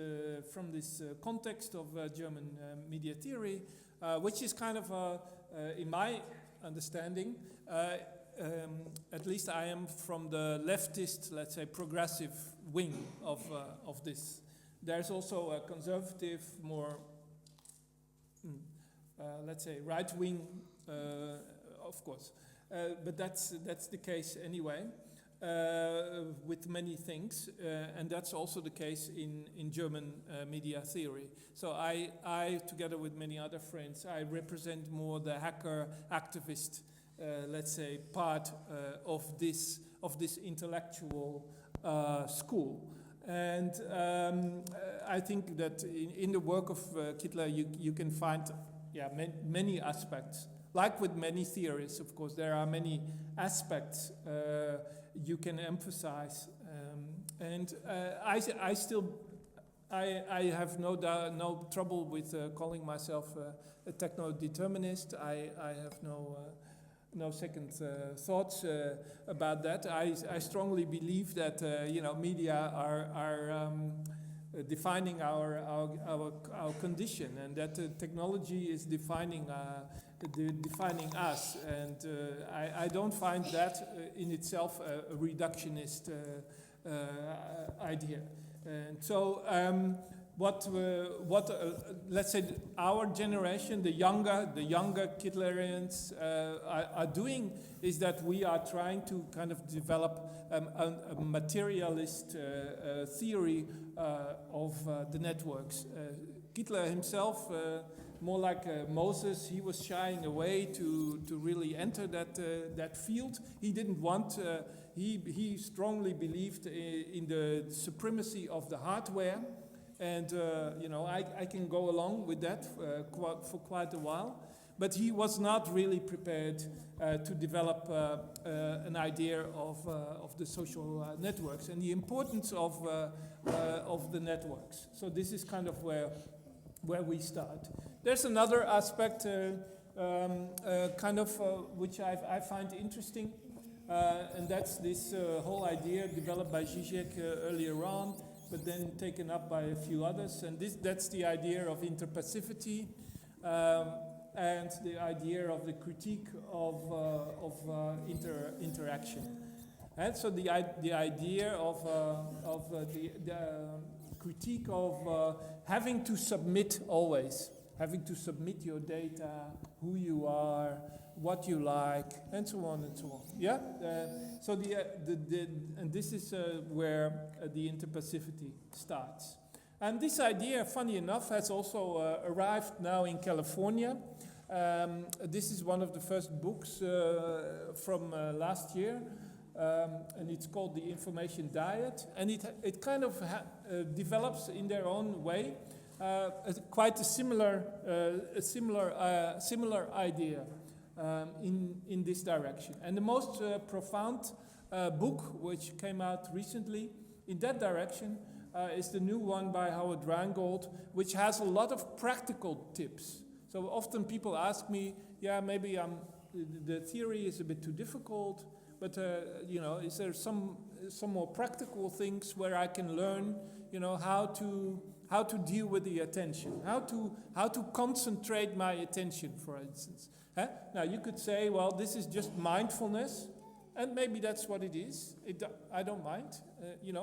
context of German media theory, which is kind of, in my understanding, at least I am from the leftist, let's say, progressive wing of this. There's also a conservative, more, let's say, right wing, of course, but that's the case anyway. With many things, and that's also the case in German media theory. So I, together with many other friends, I represent more the hacker activist, let's say, part of this intellectual school. And I think that in the work of Kittler, you can find many aspects. Like with many theories, of course, there are many aspects you can emphasize, and I still have no trouble with calling myself a techno-determinist. I have no second thoughts about that. I strongly believe that media are defining our condition, and that technology is defining us, and I don't find that in itself a reductionist idea. And so let's say our generation, the younger Hitlerians are doing is that we are trying to kind of develop a materialist theory of the networks. Hitler himself, more like Moses, he was shying away to really enter that field. He didn't want. He strongly believed in the supremacy of the hardware. And, I can go along with that for quite a while. But he was not really prepared to develop an idea of the social networks and the importance of the networks. So this is kind of where we start. There's another aspect which I find interesting. And that's this whole idea developed by Zizek earlier on, but then taken up by a few others. And that's the idea of interpassivity and the idea of the critique of interaction. And so the idea of the critique of having to submit always, having to submit your data, who you are, what you like, and so on and so on. Yeah. And this is where the interpassivity starts. And this idea, funny enough, has also arrived now in California. This is one of the first books from last year, and it's called The Information Diet. And it kind of develops in their own way quite a similar idea. In this direction. And the most profound book which came out recently in that direction is the new one by Howard Rheingold, which has a lot of practical tips. So often people ask me, maybe the theory is a bit too difficult, but is there some more practical things where I can learn, how to deal with the attention, how to concentrate my attention, for instance. Now you could say, well, this is just mindfulness, and maybe that's what it is. I don't mind.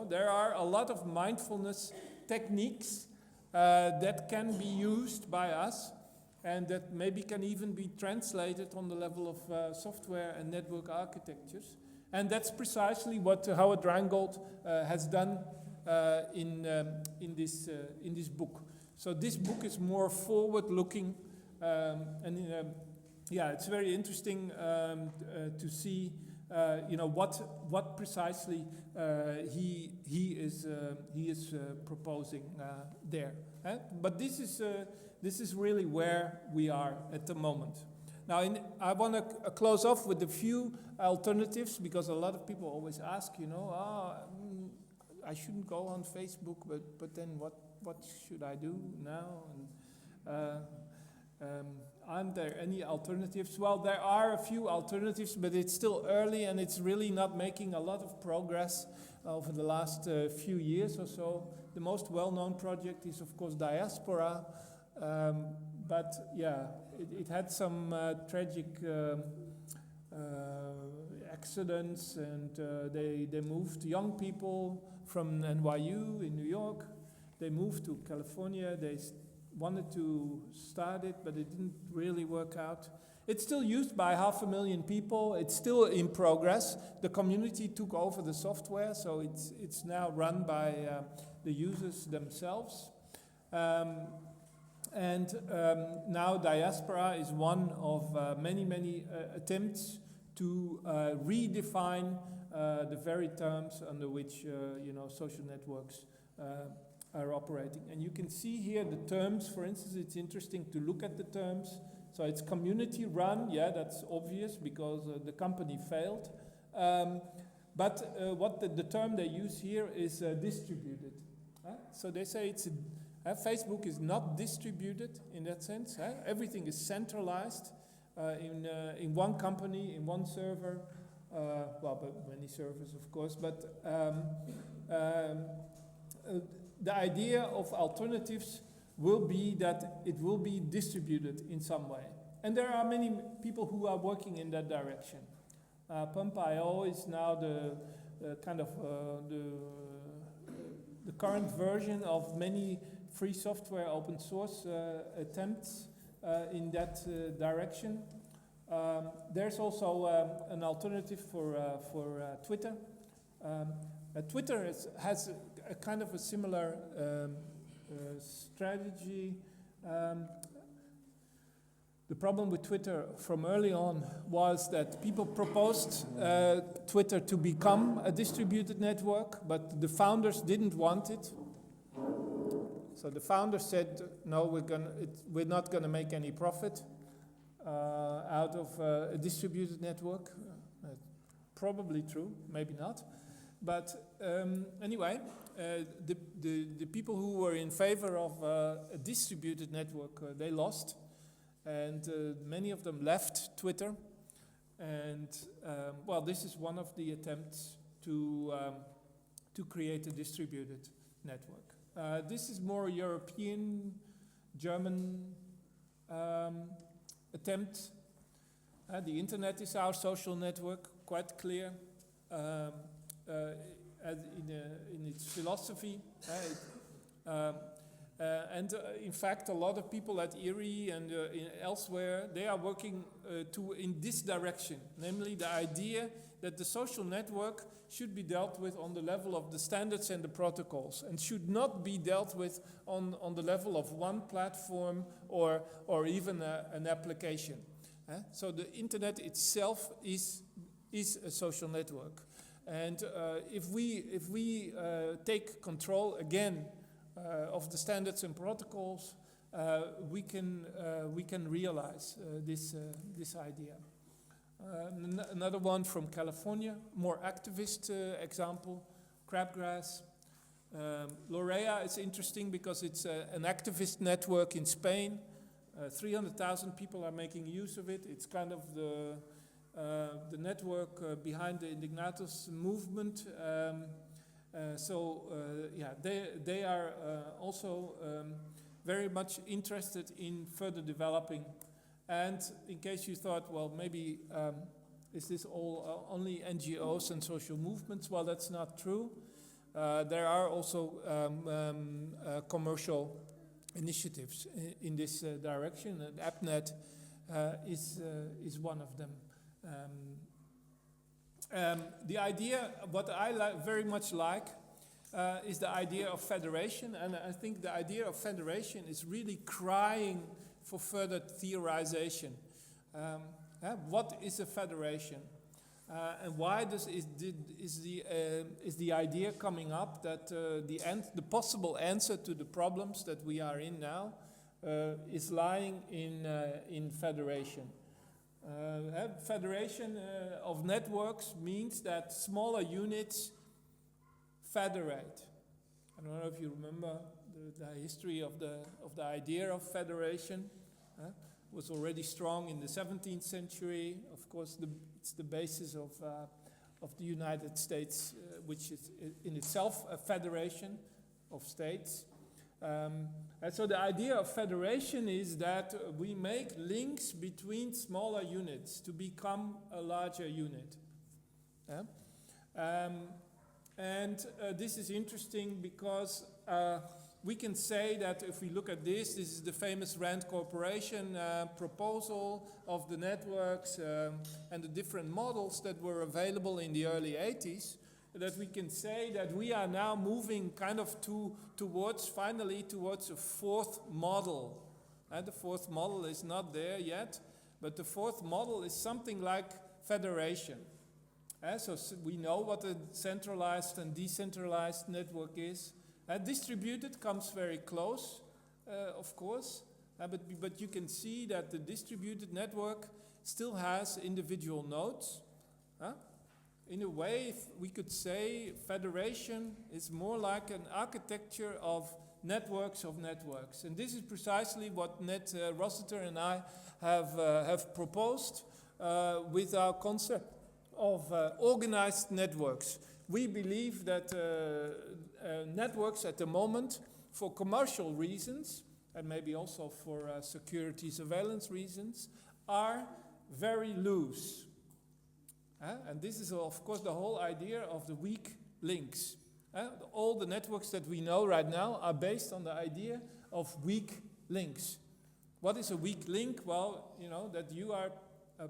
There are a lot of mindfulness techniques that can be used by us, and that maybe can even be translated on the level of software and network architectures. And that's precisely what Howard Rheingold has done in this book. So this book is more forward-looking, it's very interesting to see, what precisely he is proposing there. But this is really where we are at the moment. Now, I want to close off with a few alternatives, because a lot of people always ask, I shouldn't go on Facebook, but then what should I do now? And aren't there any alternatives? Well, there are a few alternatives, but it's still early and it's really not making a lot of progress over the last few years or so. The most well-known project is, of course, Diaspora, but it had some tragic accidents, and they moved young people from NYU in New York. They moved to California. They wanted to start it, but it didn't really work out. It's still used by 500,000 people. It's still in progress. The community took over the software, so it's now run by the users themselves. Now Diaspora is one of many attempts to redefine the very terms under which social networks are operating. And you can see here the terms. For instance, it's interesting to look at the terms. So it's community run. Yeah, that's obvious because the company failed. But what the term they use here is distributed. So they say Facebook is not distributed in that sense. Everything is centralized in one company, in one server. But many servers, of course. But the idea of alternatives will be that it will be distributed in some way. And there are many people who are working in that direction. Pump.io is now the current version of many free software, open source attempts in that direction. There's also an alternative for Twitter. Twitter has a kind of a similar strategy. The problem with Twitter from early on was that people proposed Twitter to become a distributed network, but the founders didn't want it. So the founders said, no, we're not going to make any profit out of a distributed network. Probably true, maybe not. But anyway, the people who were in favor of a distributed network, they lost. And many of them left Twitter. And well, this is one of the attempts to create a distributed network. This is more European, German attempt. The internet is our social network, quite clear in its philosophy. And in fact, a lot of people at IRI and elsewhere, they are working in this direction, namely the idea that the social network should be dealt with on the level of the standards and the protocols, and should not be dealt with on the level of one platform or even an application. So the internet itself is a social network, and if we take control again of the standards and protocols, we can realize this idea. Another one from California, more activist example, crabgrass. Lorea is interesting because it's an activist network in Spain. 300,000 people are making use of it. It's kind of the network behind the Indignados movement. Yeah, they are also very much interested in further developing. And in case you thought, well, maybe is this all only NGOs and social movements? Well, that's not true. There are also commercial initiatives in this direction, and AppNet is one of them. The idea, what I very much like, is the idea of federation, and I think the idea of federation is really crying for further theorization. What is a federation, and why is the idea coming up that the possible answer to the problems that we are in now is lying in federation? Federation of networks means that smaller units federate. I don't know if you remember the history of the idea of federation. Was already strong in the 17th century. Of course, it's the basis of the United States, which is in itself a federation of states. And so the idea of federation is that we make links between smaller units to become a larger unit. This is interesting because we can say that if we look at this is the famous Rand Corporation proposal of the networks and the different models that were available in the early 80s, that we can say that we are now moving kind of finally towards a fourth model. And the fourth model is not there yet, but the fourth model is something like federation. So we know what a centralized and decentralized network is. Distributed comes very close, of course, but you can see that the distributed network still has individual nodes. In a way, we could say federation is more like an architecture of networks. And this is precisely what Ned Rossiter and I have proposed with our concept of organized networks. We believe that networks at the moment, for commercial reasons, and maybe also for security surveillance reasons, are very loose. And this is, of course, the whole idea of the weak links. All the networks that we know right now are based on the idea of weak links. What is a weak link? Well, you know, that you are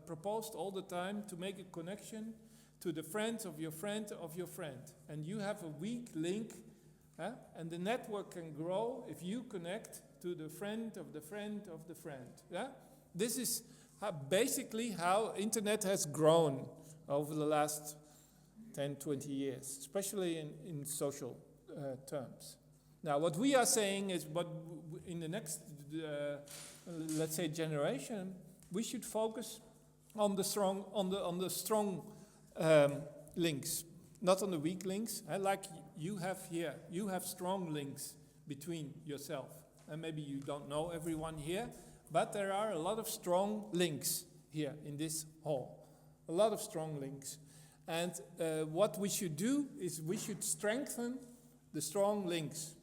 proposed all the time to make a connection to the friend of your friend of your friend. And you have a weak link, and the network can grow if you connect to the friend of the friend of the friend. Yeah? This is basically how internet has grown over the last 10, 20 years, especially in social terms. Now, what we are saying is, in the next, let's say, generation, we should focus on the strong links, not on the weak links. Like you have here, you have strong links between yourself, and maybe you don't know everyone here, but there are a lot of strong links here in this hall, a lot of strong links. And what we should do is we should strengthen the strong links.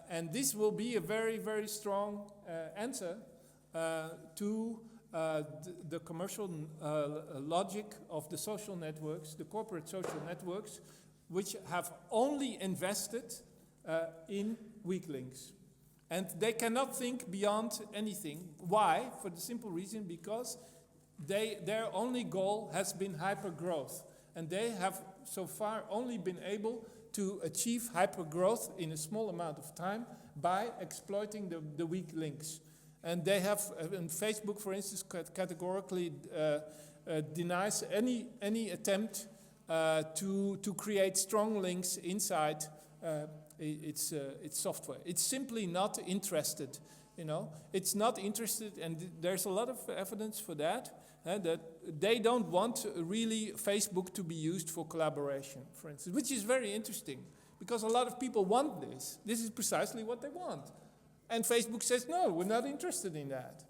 And this will be a very, very strong answer to the commercial logic of the social networks, the corporate social networks, which have only invested in weak links. And they cannot think beyond anything. Why? For the simple reason because their only goal has been hypergrowth. And they have so far only been able to achieve hypergrowth in a small amount of time by exploiting the weak links. And they have, and Facebook, for instance, categorically denies any attempt to create strong links inside its software. It's simply not interested. You know, it's not interested, and there's a lot of evidence for that. That they don't want really Facebook to be used for collaboration, for instance, which is very interesting because a lot of people want this. This is precisely what they want. And Facebook says, no, we're not interested in that.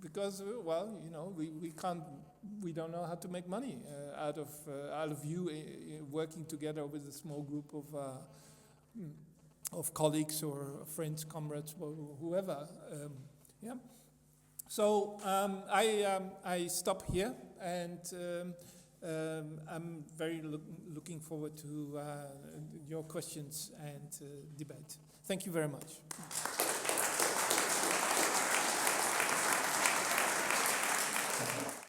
Because, well, you know, we don't know how to make money out of you working together with a small group of colleagues or friends, comrades, or whoever. Yeah. So I stop here, and I'm very looking forward to your questions and debate. Thank you very much.